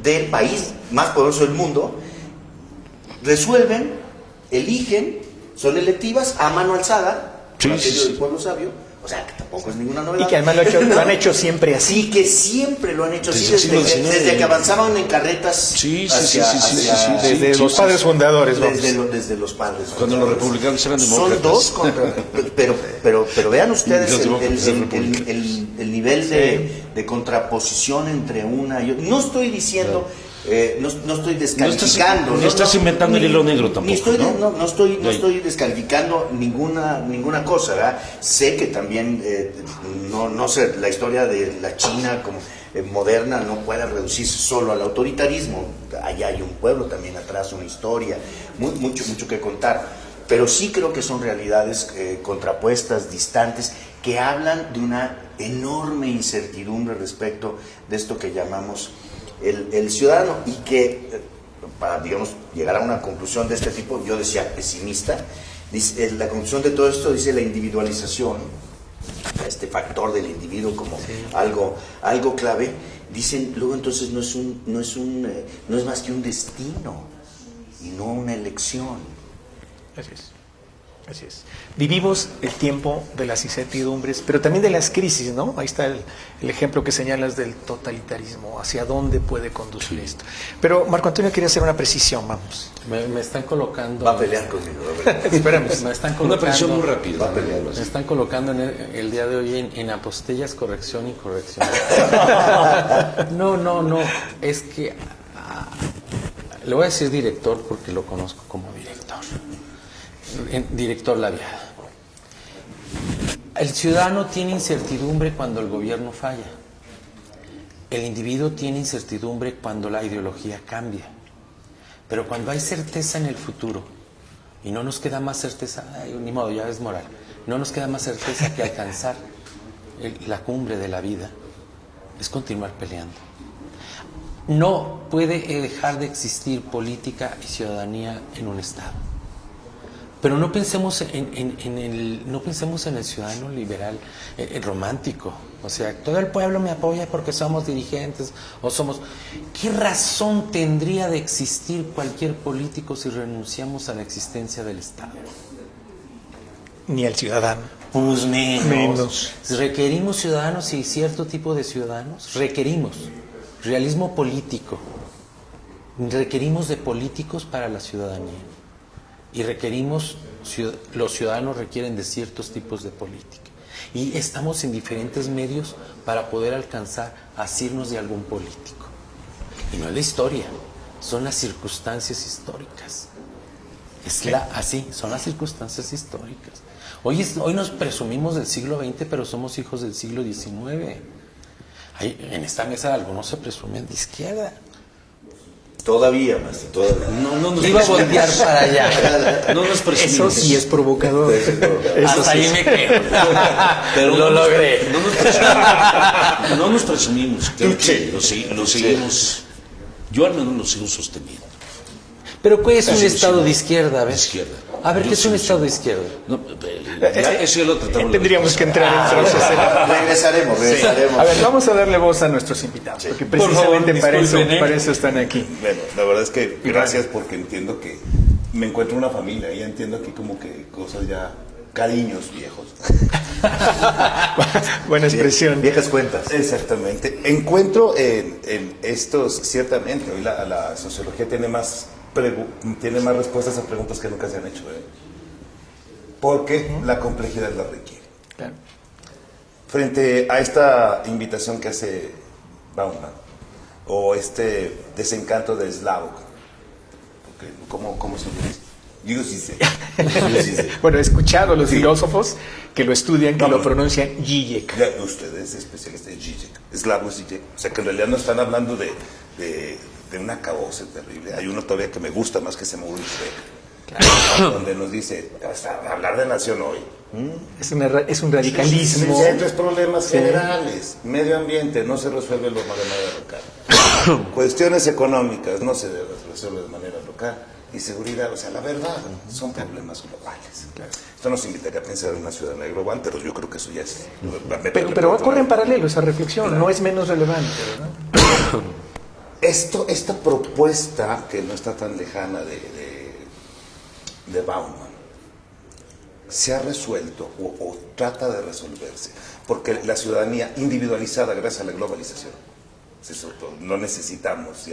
del país más poderoso del mundo, eligen, son electivas a mano alzada, Sí, por aquello sí, del pueblo sabio, o sea, que tampoco es ninguna novedad. Y que además lo han hecho siempre así. Sí, que siempre lo han hecho así, Desde el siglo XIX. desde que avanzaban en carretas. Sí, Desde los padres fundadores, vamos. Desde los padres. Cuando los republicanos eran demócratas. Son dos contra. Pero vean ustedes Y los demócratas eran republicanos. el nivel de contraposición entre una y otra. No estoy diciendo. No estoy descalificando. No estás inventando el hilo negro tampoco, No estoy descalificando ninguna cosa, ¿verdad? Sé que también, no sé, la historia de la China como moderna no puede reducirse solo al autoritarismo. Allá hay un pueblo también atrás, una historia, mucho que contar. Pero sí creo que son realidades contrapuestas, distantes, que hablan de una enorme incertidumbre respecto de esto que llamamos el ciudadano, y que para, digamos, llegar a una conclusión de este tipo, yo decía pesimista, dice, la conclusión de todo esto dice la individualización, este factor del individuo como algo clave. Dicen luego, entonces no es más que un destino y no una elección. Así es. Vivimos el tiempo de las incertidumbres, pero también de las crisis, ¿no? Ahí está el ejemplo que señalas del totalitarismo, hacia dónde puede conducir esto. Pero Marco Antonio quería hacer una precisión, vamos. me están colocando. Va a pelear conmigo. Espérame. Me están Una colocando. presión muy rápida. Va a pelear. Me están colocando el día de hoy en apostillas, corrección y corrección. No. Es que le voy a decir director porque lo conozco como director. Director labial. El ciudadano tiene incertidumbre cuando el gobierno falla. El individuo tiene incertidumbre cuando la ideología cambia. Pero cuando hay certeza en el futuro, y no nos queda más certeza, ni modo, ya es moral, no nos queda más certeza que alcanzar la cumbre de la vida, es continuar peleando. No puede dejar de existir política y ciudadanía en un Estado. Pero no pensemos no pensemos en el ciudadano liberal, romántico. O sea, todo el pueblo me apoya porque somos dirigentes o somos... ¿Qué razón tendría de existir cualquier político si renunciamos a la existencia del Estado? Ni al ciudadano. Pues Menos. Requerimos ciudadanos y cierto tipo de ciudadanos. Requerimos realismo político. Requerimos de políticos para la ciudadanía. Y los ciudadanos requieren de ciertos tipos de política. Y estamos en diferentes medios para poder alcanzar a asirnos de algún político. Y no es la historia, son las circunstancias históricas. Así, son las circunstancias históricas. Hoy nos presumimos del siglo XX, pero somos hijos del siglo XIX. En esta mesa algunos se presumen de izquierda. Todavía, maestro, todavía. No nos Iba a voltear para allá. No nos presumimos. Eso sí es provocador. Hasta ahí me quedo. Pero lo logré. No nos presumimos. Creo que lo seguimos. Yo al menos lo sigo sosteniendo. Pero ¿qué es un Sí, estado sí, de izquierda? A ver, de izquierda. a ver Yo ¿qué es sí, un sí. estado de izquierda? No, ya, eso ya lo tratamos. Tendríamos que entrar en proceso. Regresaremos. A ver, vamos a darle voz a nuestros invitados, porque precisamente Por favor, para eso están aquí. Bueno, la verdad es que gracias porque entiendo que me encuentro una familia y entiendo aquí como que cosas ya, cariños viejos. Buena expresión. Viejas cuentas. Exactamente. Encuentro en estos, ciertamente, hoy la sociología tiene más respuestas a preguntas que nunca se han hecho. Porque la complejidad la requiere. Claro. Frente a esta invitación que hace Bauman, o este desencanto de Slavoj, porque, ¿cómo se dice? Digo sí sé. Bueno, he escuchado a los filósofos que lo estudian, que No, lo pronuncian Zizek. Ya, usted es especialista en Zizek, Slavoj Zizek. O sea que en realidad no están hablando de una acabose terrible. Hay uno todavía que me gusta más, que se llama Ulrich Beck, donde nos dice, hablar de nación hoy. Es un radicalismo. Hay tres problemas generales. Medio ambiente no se resuelve de manera local. Cuestiones económicas no se resuelven de manera local. Y seguridad, o sea, la verdad, son problemas globales. Esto nos invitaría a pensar en una ciudadanía global, pero yo creo que eso ya es... Pero corre en paralelo esa reflexión, no es menos relevante, ¿verdad? Esta propuesta, que no está tan lejana de Bauman, se ha resuelto o trata de resolverse, porque la ciudadanía individualizada gracias a la globalización, no necesitamos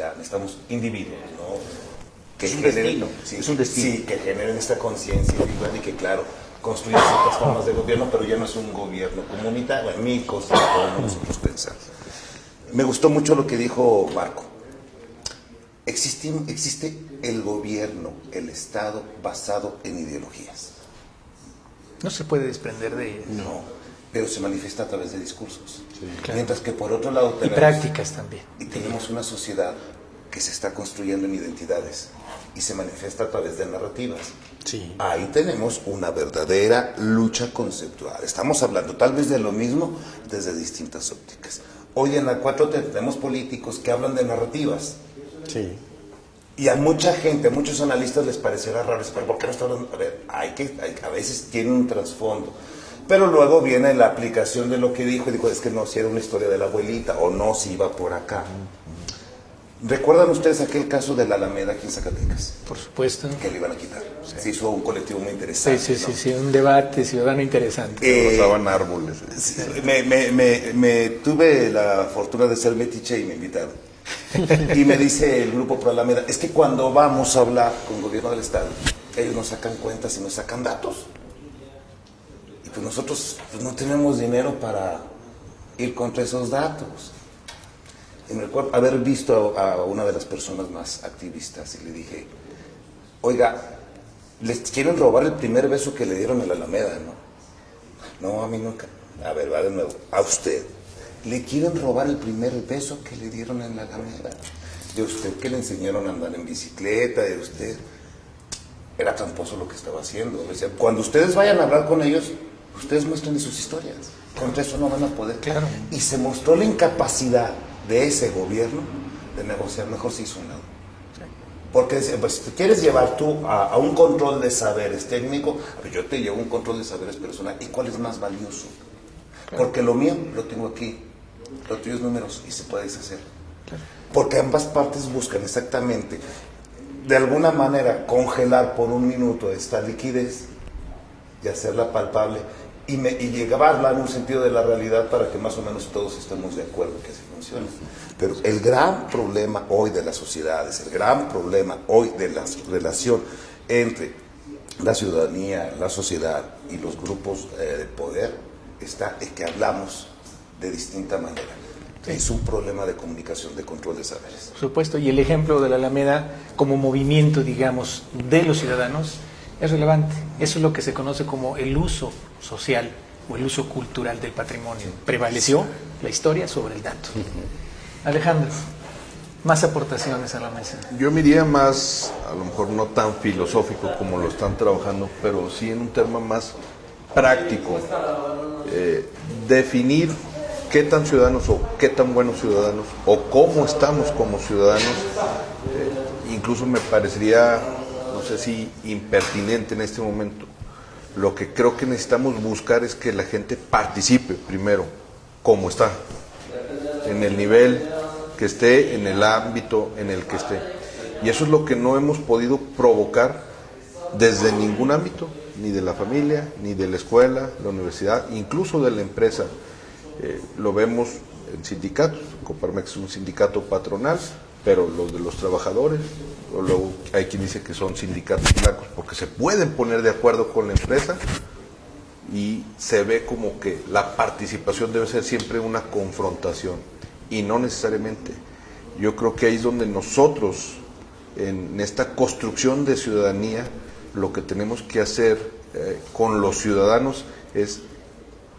individuos, ¿no? Que generen que generen esta conciencia individual y que, claro, construyan ciertas formas de gobierno, pero ya no es un gobierno comunitario, en mi cosa, como nosotros pensamos. Me gustó mucho lo que dijo Marco. Existe el gobierno, el Estado basado en ideologías. No se puede desprender de ellas. No, pero se manifiesta a través de discursos. Claro. Mientras que por otro lado Y prácticas también. Y tenemos una sociedad que se está construyendo en identidades y se manifiesta a través de narrativas. Sí. Ahí tenemos una verdadera lucha conceptual. Estamos hablando tal vez de lo mismo desde distintas ópticas. Hoy en la 4T tenemos políticos que hablan de narrativas. Sí. Y a mucha gente, a muchos analistas les parecerá raro, pero ¿por qué no está hablando? A ver, a veces tiene un trasfondo. Pero luego viene la aplicación de lo que dijo y dijo, es que no, si era una historia de la abuelita, o no, si iba por acá. ¿Recuerdan ustedes aquel caso de la Alameda aquí en Zacatecas? Por supuesto. Que le iban a quitar. Se hizo un colectivo muy interesante. Sí, un debate ciudadano interesante. Pasaban árboles. Me tuve la fortuna de ser metiche y me invitaron. Y me dice el grupo Pro Alameda, es que cuando vamos a hablar con el gobierno del Estado, ellos nos sacan cuentas y nos sacan datos. Y pues nosotros no tenemos dinero para ir contra esos datos. Y me recuerdo haber visto a una de las personas más activistas y le dije, oiga, ¿les quieren robar el primer beso que le dieron en la Alameda, no? No, a mí nunca. A ver, va de nuevo. A usted. ¿Le quieren robar el primer beso que le dieron en la Alameda? De usted que le enseñaron a andar en bicicleta, de usted. Era tramposo lo que estaba haciendo. O sea, cuando ustedes vayan a hablar con ellos, ustedes muestren sus historias. Contra eso no van a poder. Claro. Y se mostró la incapacidad de ese gobierno de negociar. Mejor se hizo un lado. Porque pues, si te quieres llevar tú a un control de saberes técnico, pues yo te llevo un control de saberes personal. ¿Y cuál es más valioso? Porque lo mío lo tengo aquí, lo tuyo es números y se puede deshacer. Porque ambas partes buscan exactamente, de alguna manera, congelar por un minuto esta liquidez y hacerla palpable y llevarla en un sentido de la realidad para que más o menos todos estemos de acuerdo que así funciona. Pero el gran problema hoy de las sociedades, el gran problema hoy de la relación entre la ciudadanía, la sociedad y los grupos de poder está en que hablamos de distinta manera. Sí. Es un problema de comunicación, de control de saberes. Por supuesto, y el ejemplo de la Alameda como movimiento, digamos, de los ciudadanos es relevante. Eso es lo que se conoce como el uso social o el uso cultural del patrimonio. Prevaleció la historia sobre el dato. Alejandro, más aportaciones a la mesa. Yo me iría más, a lo mejor no tan filosófico como lo están trabajando, pero sí en un tema más práctico. Definir qué tan ciudadanos o qué tan buenos ciudadanos o cómo estamos como ciudadanos. Incluso me parecería, no sé si impertinente en este momento. Lo que creo que necesitamos buscar es que la gente participe primero, como está, en el nivel que esté, en el ámbito en el que esté. Y eso es lo que no hemos podido provocar desde ningún ámbito, ni de la familia, ni de la escuela, la universidad, incluso de la empresa. Lo vemos en sindicatos, Coparmex es un sindicato patronal, pero los de los trabajadores, o luego hay quien dice que son sindicatos blancos porque se pueden poner de acuerdo con la empresa y se ve como que la participación debe ser siempre una confrontación y no necesariamente. Yo creo que ahí es donde nosotros, en esta construcción de ciudadanía, lo que tenemos que hacer con los ciudadanos es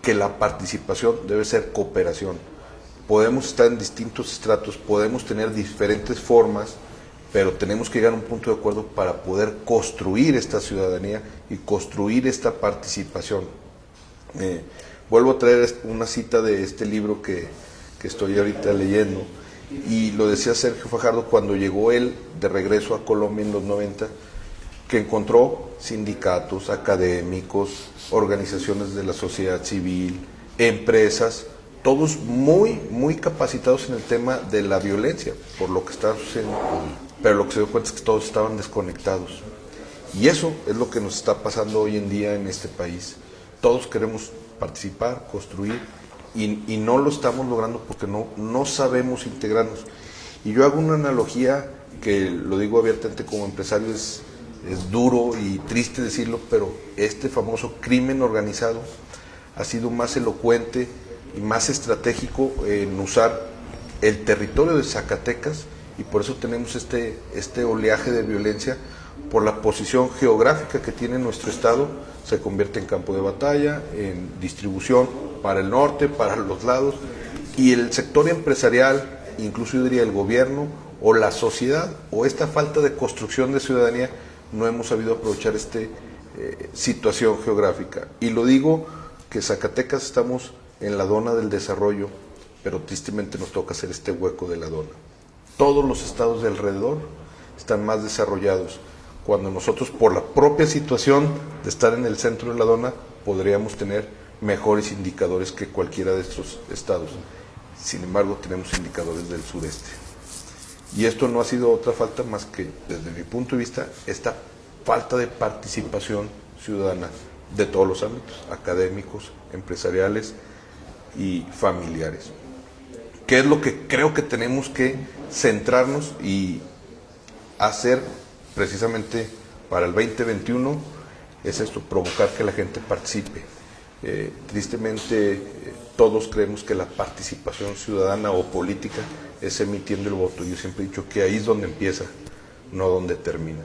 que la participación debe ser cooperación. Podemos estar en distintos estratos, podemos tener diferentes formas, pero tenemos que llegar a un punto de acuerdo para poder construir esta ciudadanía y construir esta participación. Vuelvo a traer una cita de este libro que estoy ahorita leyendo, y lo decía Sergio Fajardo cuando llegó él de regreso a Colombia en los 90, que encontró sindicatos, académicos, organizaciones de la sociedad civil, empresas, todos muy capacitados en el tema de la violencia, por lo que está sucediendo, pero lo que se dio cuenta es que todos estaban desconectados. Y eso es lo que nos está pasando hoy en día en este país. Todos queremos participar, construir, y no lo estamos logrando porque no sabemos integrarnos. Y yo hago una analogía que lo digo abiertamente como empresario, es duro y triste decirlo, pero este famoso crimen organizado ha sido más elocuente y más estratégico en usar el territorio de Zacatecas, y por eso tenemos este oleaje de violencia. Por la posición geográfica que tiene nuestro estado, se convierte en campo de batalla, en distribución para el norte, para los lados, y el sector empresarial, incluso yo diría el gobierno o la sociedad, o esta falta de construcción de ciudadanía, no hemos sabido aprovechar esta situación geográfica. Y lo digo que Zacatecas estamos en la dona del desarrollo, pero tristemente nos toca hacer este hueco de la dona. Todos los estados de alrededor están más desarrollados, cuando nosotros, por la propia situación de estar en el centro de la dona, podríamos tener mejores indicadores que cualquiera de estos estados. Sin embargo, tenemos indicadores del sureste. Y esto no ha sido otra falta más que, desde mi punto de vista, esta falta de participación ciudadana de todos los ámbitos, académicos, empresariales y familiares. ¿Qué es lo que creo que tenemos que centrarnos y hacer precisamente para el 2021? Es esto, provocar que la gente participe. Tristemente, todos creemos que la participación ciudadana o política es emitiendo el voto. Yo siempre he dicho que ahí es donde empieza, no donde termina.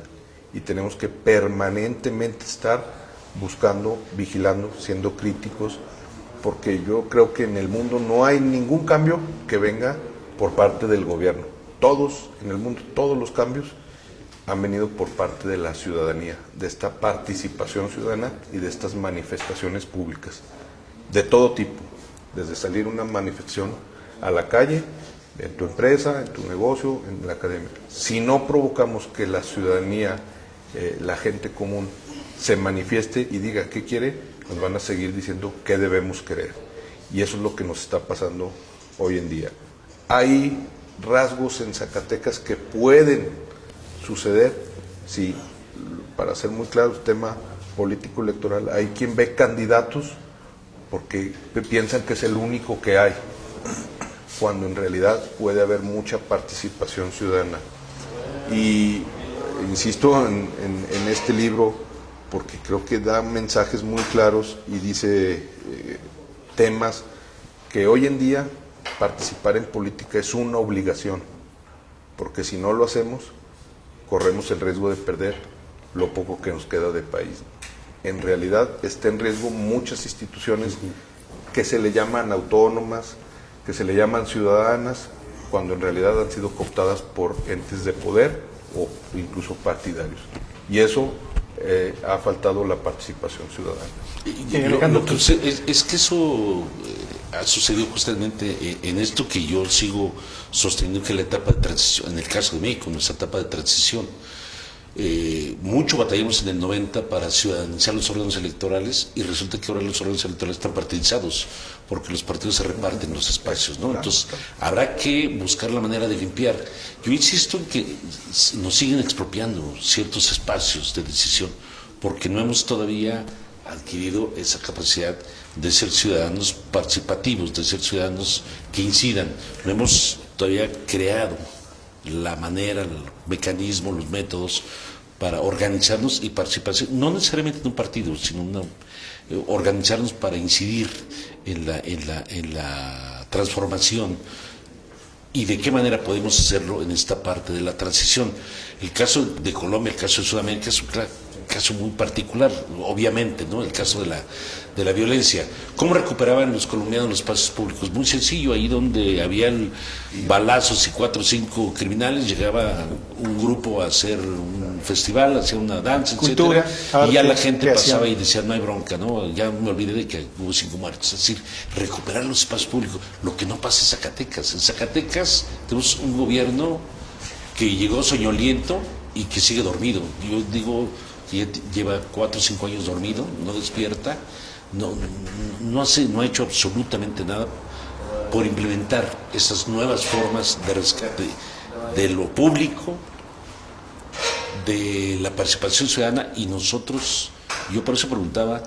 Y tenemos que permanentemente estar buscando, vigilando, siendo críticos, porque yo creo que en el mundo no hay ningún cambio que venga por parte del gobierno. Todos, en el mundo, todos los cambios han venido por parte de la ciudadanía, de esta participación ciudadana y de estas manifestaciones públicas, de todo tipo, desde salir una manifestación a la calle, en tu empresa, en tu negocio, en la academia. Si no provocamos que la ciudadanía, la gente común, se manifieste y diga qué quiere, nos van a seguir diciendo qué debemos querer. Y eso es lo que nos está pasando hoy en día. Hay rasgos en Zacatecas que pueden suceder, sí, para ser muy claro, el tema político electoral, hay quien ve candidatos porque piensan que es el único que hay, cuando en realidad puede haber mucha participación ciudadana. Y insisto en este libro porque creo que da mensajes muy claros y dice temas que hoy en día participar en política es una obligación, porque si no lo hacemos, corremos el riesgo de perder lo poco que nos queda de país. En realidad está en riesgo muchas instituciones que se le llaman autónomas, que se le llaman ciudadanas, cuando en realidad han sido cooptadas por entes de poder o incluso partidarios. Y eso ha faltado la participación ciudadana. Lo que es que eso ha sucedido justamente en esto que yo sigo sosteniendo, que es la etapa de transición, en el caso de México, nuestra etapa de transición. Mucho batallamos en el 90 para ciudadanizar los órganos electorales y resulta que ahora los órganos electorales están partidizados porque los partidos se reparten los espacios, ¿no? Entonces habrá que buscar la manera de limpiar. Yo insisto en que nos siguen expropiando ciertos espacios de decisión porque no hemos todavía adquirido esa capacidad de ser ciudadanos participativos, de ser ciudadanos que incidan. No hemos todavía creado la manera, el mecanismo, los métodos para organizarnos y participar, no necesariamente en un partido, sino organizarnos para incidir en la transformación y de qué manera podemos hacerlo en esta parte de la transición. El caso de Colombia, el caso de Sudamérica es un caso muy particular, obviamente, ¿no? El caso de la violencia. ¿Cómo recuperaban los colombianos los espacios públicos? Muy sencillo, ahí donde habían balazos y 4 o 5 criminales, llegaba un grupo a hacer un festival, hacía una danza, cultura, etcétera, arte, y ya la gente creación. pasaba y decía, no hay bronca, ¿no? Ya me olvidé de que hubo 5 muertos. Es decir, recuperar los espacios públicos, lo que no pasa en Zacatecas. En Zacatecas tenemos un gobierno que llegó soñoliento y que sigue dormido. Yo digo que lleva 4 o 5 años dormido, no despierta, no ha hecho absolutamente nada por implementar esas nuevas formas de rescate de lo público, de la participación ciudadana. Y nosotros, yo por eso preguntaba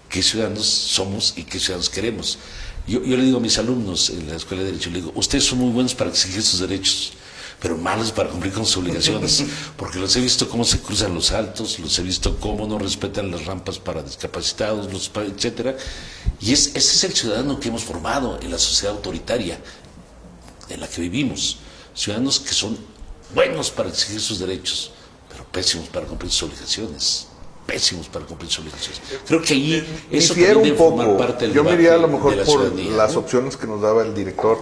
qué ciudadanos somos y qué ciudadanos queremos. Yo le digo a mis alumnos en la Escuela de Derecho, le digo, ustedes son muy buenos para exigir sus derechos, pero malos para cumplir con sus obligaciones, porque los he visto cómo se cruzan los altos, los he visto cómo no respetan las rampas para discapacitados, etcétera. Y ese es el ciudadano que hemos formado en la sociedad autoritaria en la que vivimos. Ciudadanos que son buenos para exigir sus derechos, pero pésimos para cumplir sus obligaciones. Pésimos para cumplir sus obligaciones. Creo que ahí eso Difiere también un debe formar poco. parte del Yo me debate iría a lo mejor de la por ciudadanía, las ¿no? opciones que nos daba el director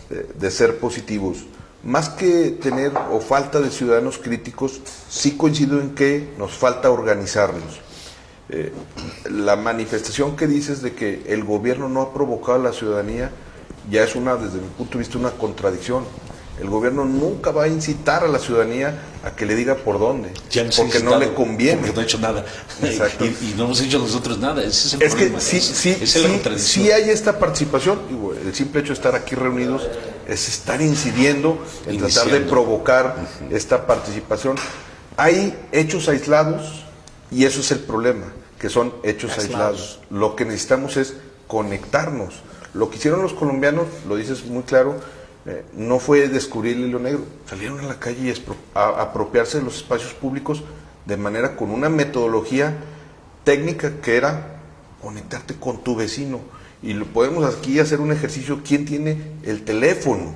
de ser positivos. Más que tener o falta de ciudadanos críticos, sí coincido en que nos falta organizarnos. La manifestación que dices de que el gobierno no ha provocado a la ciudadanía ya es desde mi punto de vista, una contradicción. El gobierno nunca va a incitar a la ciudadanía a que le diga por dónde, Ya nos ha porque no incitado, le conviene. Porque no ha hecho nada. Exacto. Y no hemos hecho nosotros nada. Ese es el Es problema. que sí, Esa es la contradicción. sí hay esta participación. Digo, el simple hecho de estar aquí reunidos es estar incidiendo en tratar de Iniciando. provocar esta participación. Hay hechos aislados y eso es el problema, que son hechos aislados. Lo que necesitamos es conectarnos. Lo que hicieron los colombianos, lo dices muy claro, no fue descubrir el hilo negro. Salieron a la calle y a apropiarse de los espacios públicos de manera con una metodología técnica que era conectarte con tu vecino. Y podemos aquí hacer un ejercicio. ¿Quién tiene el teléfono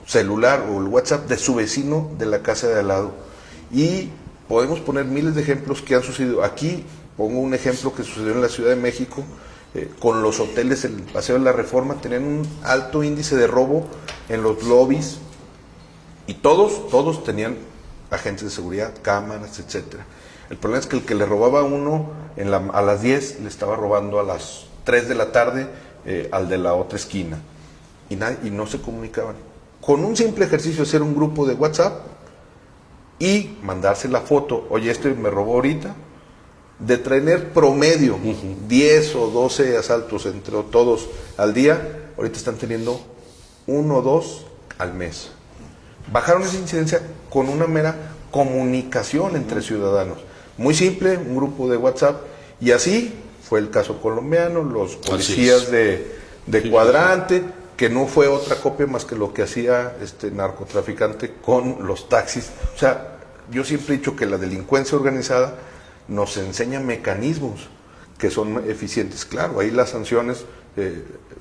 celular o el WhatsApp de su vecino de la casa de al lado? Y podemos poner miles de ejemplos que han sucedido. Aquí pongo un ejemplo que sucedió en la Ciudad de México, con los hoteles, el Paseo de la Reforma, tenían un alto índice de robo en los lobbies y todos tenían agentes de seguridad, cámaras, etcétera. El problema es que el que le robaba a uno a las 10 le estaba robando a las 3 de la tarde al de la otra esquina. y no se comunicaban. Con un simple ejercicio de hacer un grupo de WhatsApp y mandarse la foto, oye, este me robó ahorita, de tener promedio 10 o 12 asaltos entre todos al día, ahorita están teniendo 1 o 2 al mes. Bajaron esa incidencia con una mera comunicación entre ciudadanos. Muy simple, un grupo de WhatsApp, y así fue el caso colombiano, los policías de Cuadrante, que no fue otra copia más que lo que hacía este narcotraficante con los taxis. O sea, yo siempre he dicho que la delincuencia organizada nos enseña mecanismos que son eficientes. Claro, ahí las sanciones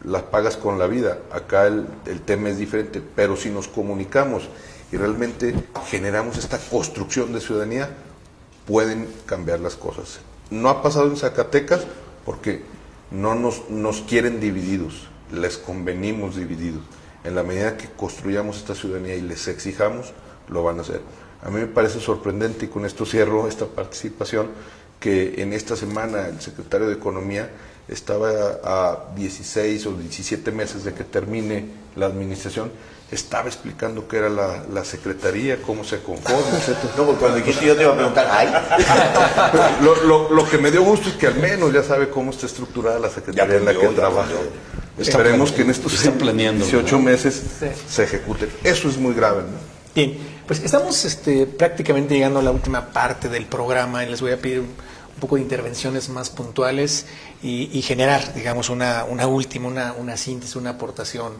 las pagas con la vida. Acá el tema es diferente, pero si nos comunicamos y realmente generamos esta construcción de ciudadanía, pueden cambiar las cosas. No ha pasado en Zacatecas porque no nos quieren divididos, les convenimos divididos. En la medida que construyamos esta ciudadanía y les exijamos, lo van a hacer. A mí me parece sorprendente, y con esto cierro esta participación, que en esta semana el secretario de Economía estaba a 16 o 17 meses de que termine la administración, estaba explicando qué era la secretaría, cómo se conforma, etc. No, porque cuando dijiste yo te iba a preguntar, ¡ay! Lo que me dio gusto es que al menos ya sabe cómo está estructurada la secretaría en la que trabaja. Esperemos que en estos 18 meses se ejecute. Eso es muy grave, ¿no? Bien, pues estamos prácticamente llegando a la última parte del programa y les voy a pedir un poco de intervenciones más puntuales y generar, digamos, una última, una síntesis, una aportación.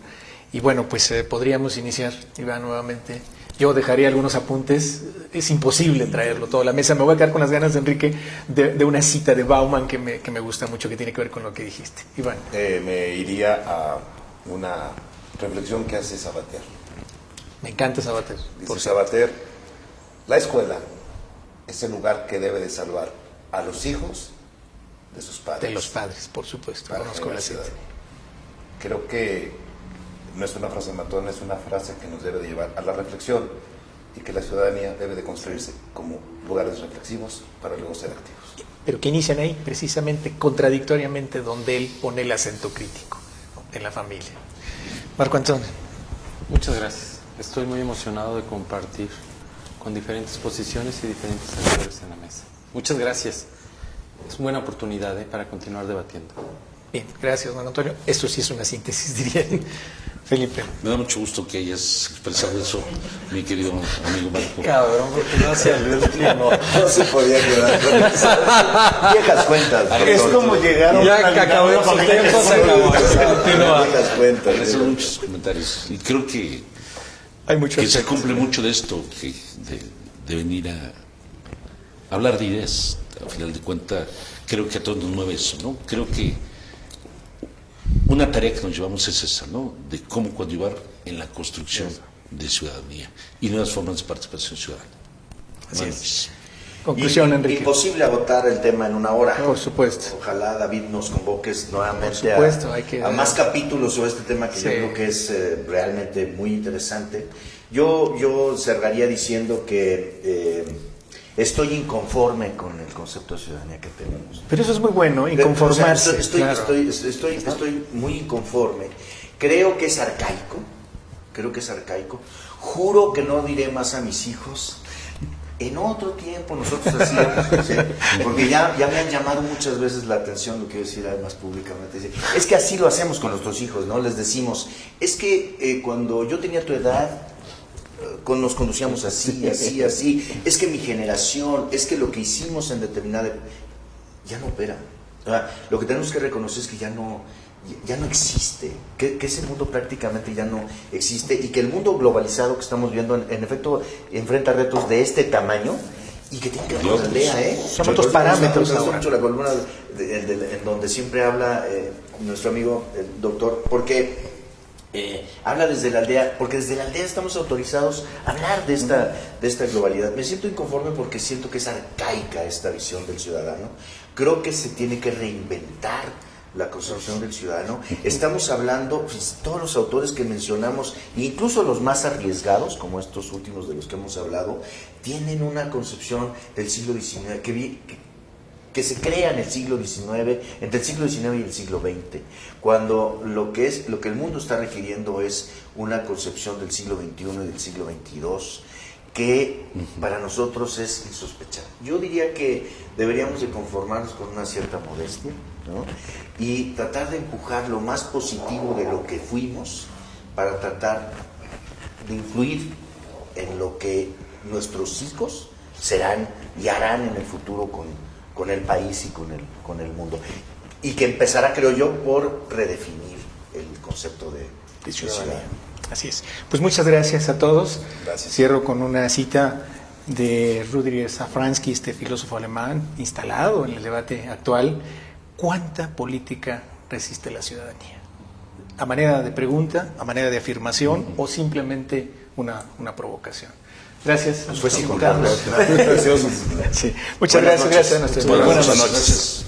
Y bueno, pues podríamos iniciar, Iván, nuevamente. Yo dejaría algunos apuntes, es imposible traerlo todo a la mesa. Me voy a quedar con las ganas, Enrique, de una cita de Bauman que me gusta mucho, que tiene que ver con lo que dijiste. Iván. Me iría a una reflexión que hace Sabater. Me encanta Sabater. Dice Sabater, la escuela es el lugar que debe de salvar a los hijos de sus padres. De los padres, por supuesto. Conozco la cita. Creo que no es una frase matona, es una frase que nos debe de llevar a la reflexión y que la ciudadanía debe de construirse como lugares reflexivos para luego ser activos. Pero que inician ahí, precisamente, contradictoriamente, donde él pone el acento crítico, ¿no?, en la familia. Marco Antonio. Muchas gracias. Estoy muy emocionado de compartir con diferentes posiciones y diferentes actores en la mesa. Muchas gracias. Es buena oportunidad para continuar debatiendo. Bien, gracias, Marco Antonio. Esto sí es una síntesis, diría Felipe. Me da mucho gusto que hayas expresado eso, mi querido amigo Marco. Cabrón, porque no hacía el último. No se podía quedar con eso. Viejas cuentas. Doctor. Es como llegaron ya que acabó su tiempo, se acabó. Viejas cuentas. Son muchos comentarios y creo que Hay mucho que se cumple mucho de esto, de venir a hablar de ideas. Al final de cuentas, creo que a todos nos mueve eso, ¿no? Creo que una tarea que nos llevamos es esa, ¿no? De cómo coadyuvar en la construcción de ciudadanía y nuevas formas de participación ciudadana. Así es. Conclusión, Enrique. Imposible agotar el tema en una hora. Por supuesto. Ojalá, David, nos convoques nuevamente Por supuesto, a más capítulos sobre este tema que yo creo que es realmente muy interesante. Yo cerraría diciendo que estoy inconforme con el concepto de ciudadanía que tenemos. Pero eso es muy bueno, inconformarse. O sea, estoy muy inconforme. Creo que es arcaico. Juro que no diré más a mis hijos. En otro tiempo nosotros hacíamos, ¿sí? Porque ya me han llamado muchas veces la atención, lo quiero decir además públicamente, ¿sí? Es que así lo hacemos con nuestros hijos, ¿no? Les decimos, es que cuando yo tenía tu edad, nos conducíamos así, es que mi generación, es que lo que hicimos en determinada... ya no opera. O sea, lo que tenemos que reconocer es que ya no existe, que ese mundo prácticamente ya no existe y que el mundo globalizado que estamos viendo en efecto enfrenta retos de este tamaño y que tiene que ver con la aldea, Son otros parámetros. Me gusta mucho la columna en donde siempre habla nuestro amigo el doctor, porque habla desde la aldea, porque desde la aldea estamos autorizados a hablar de esta globalidad. Me siento inconforme porque siento que es arcaica esta visión del ciudadano. Creo que se tiene que reinventar la construcción del ciudadano. Estamos hablando, pues, todos los autores que mencionamos, incluso los más arriesgados, como estos últimos de los que hemos hablado, tienen una concepción del siglo XIX que se crea en el siglo XIX, entre el siglo XIX y el siglo XX, cuando lo que el mundo está requiriendo es una concepción del siglo XXI y del siglo XXII que para nosotros es insospechable. Yo diría que deberíamos de conformarnos con una cierta modestia, ¿no? Y tratar de empujar lo más positivo de lo que fuimos para tratar de influir en lo que nuestros hijos serán y harán en el futuro con el país y con el mundo. Y que empezará, creo yo, por redefinir el concepto de ciudadanía. Así es. Pues muchas gracias a todos. Gracias. Cierro con una cita de Rudyard Safransky, este filósofo alemán instalado en el debate actual. ¿Cuánta política resiste la ciudadanía? A manera de pregunta, a manera de afirmación o simplemente una provocación. Gracias. Pues sí, invitados. Juan Carlos. Sí. Muchas gracias. Gracias a nuestros Buenas invitados. noches.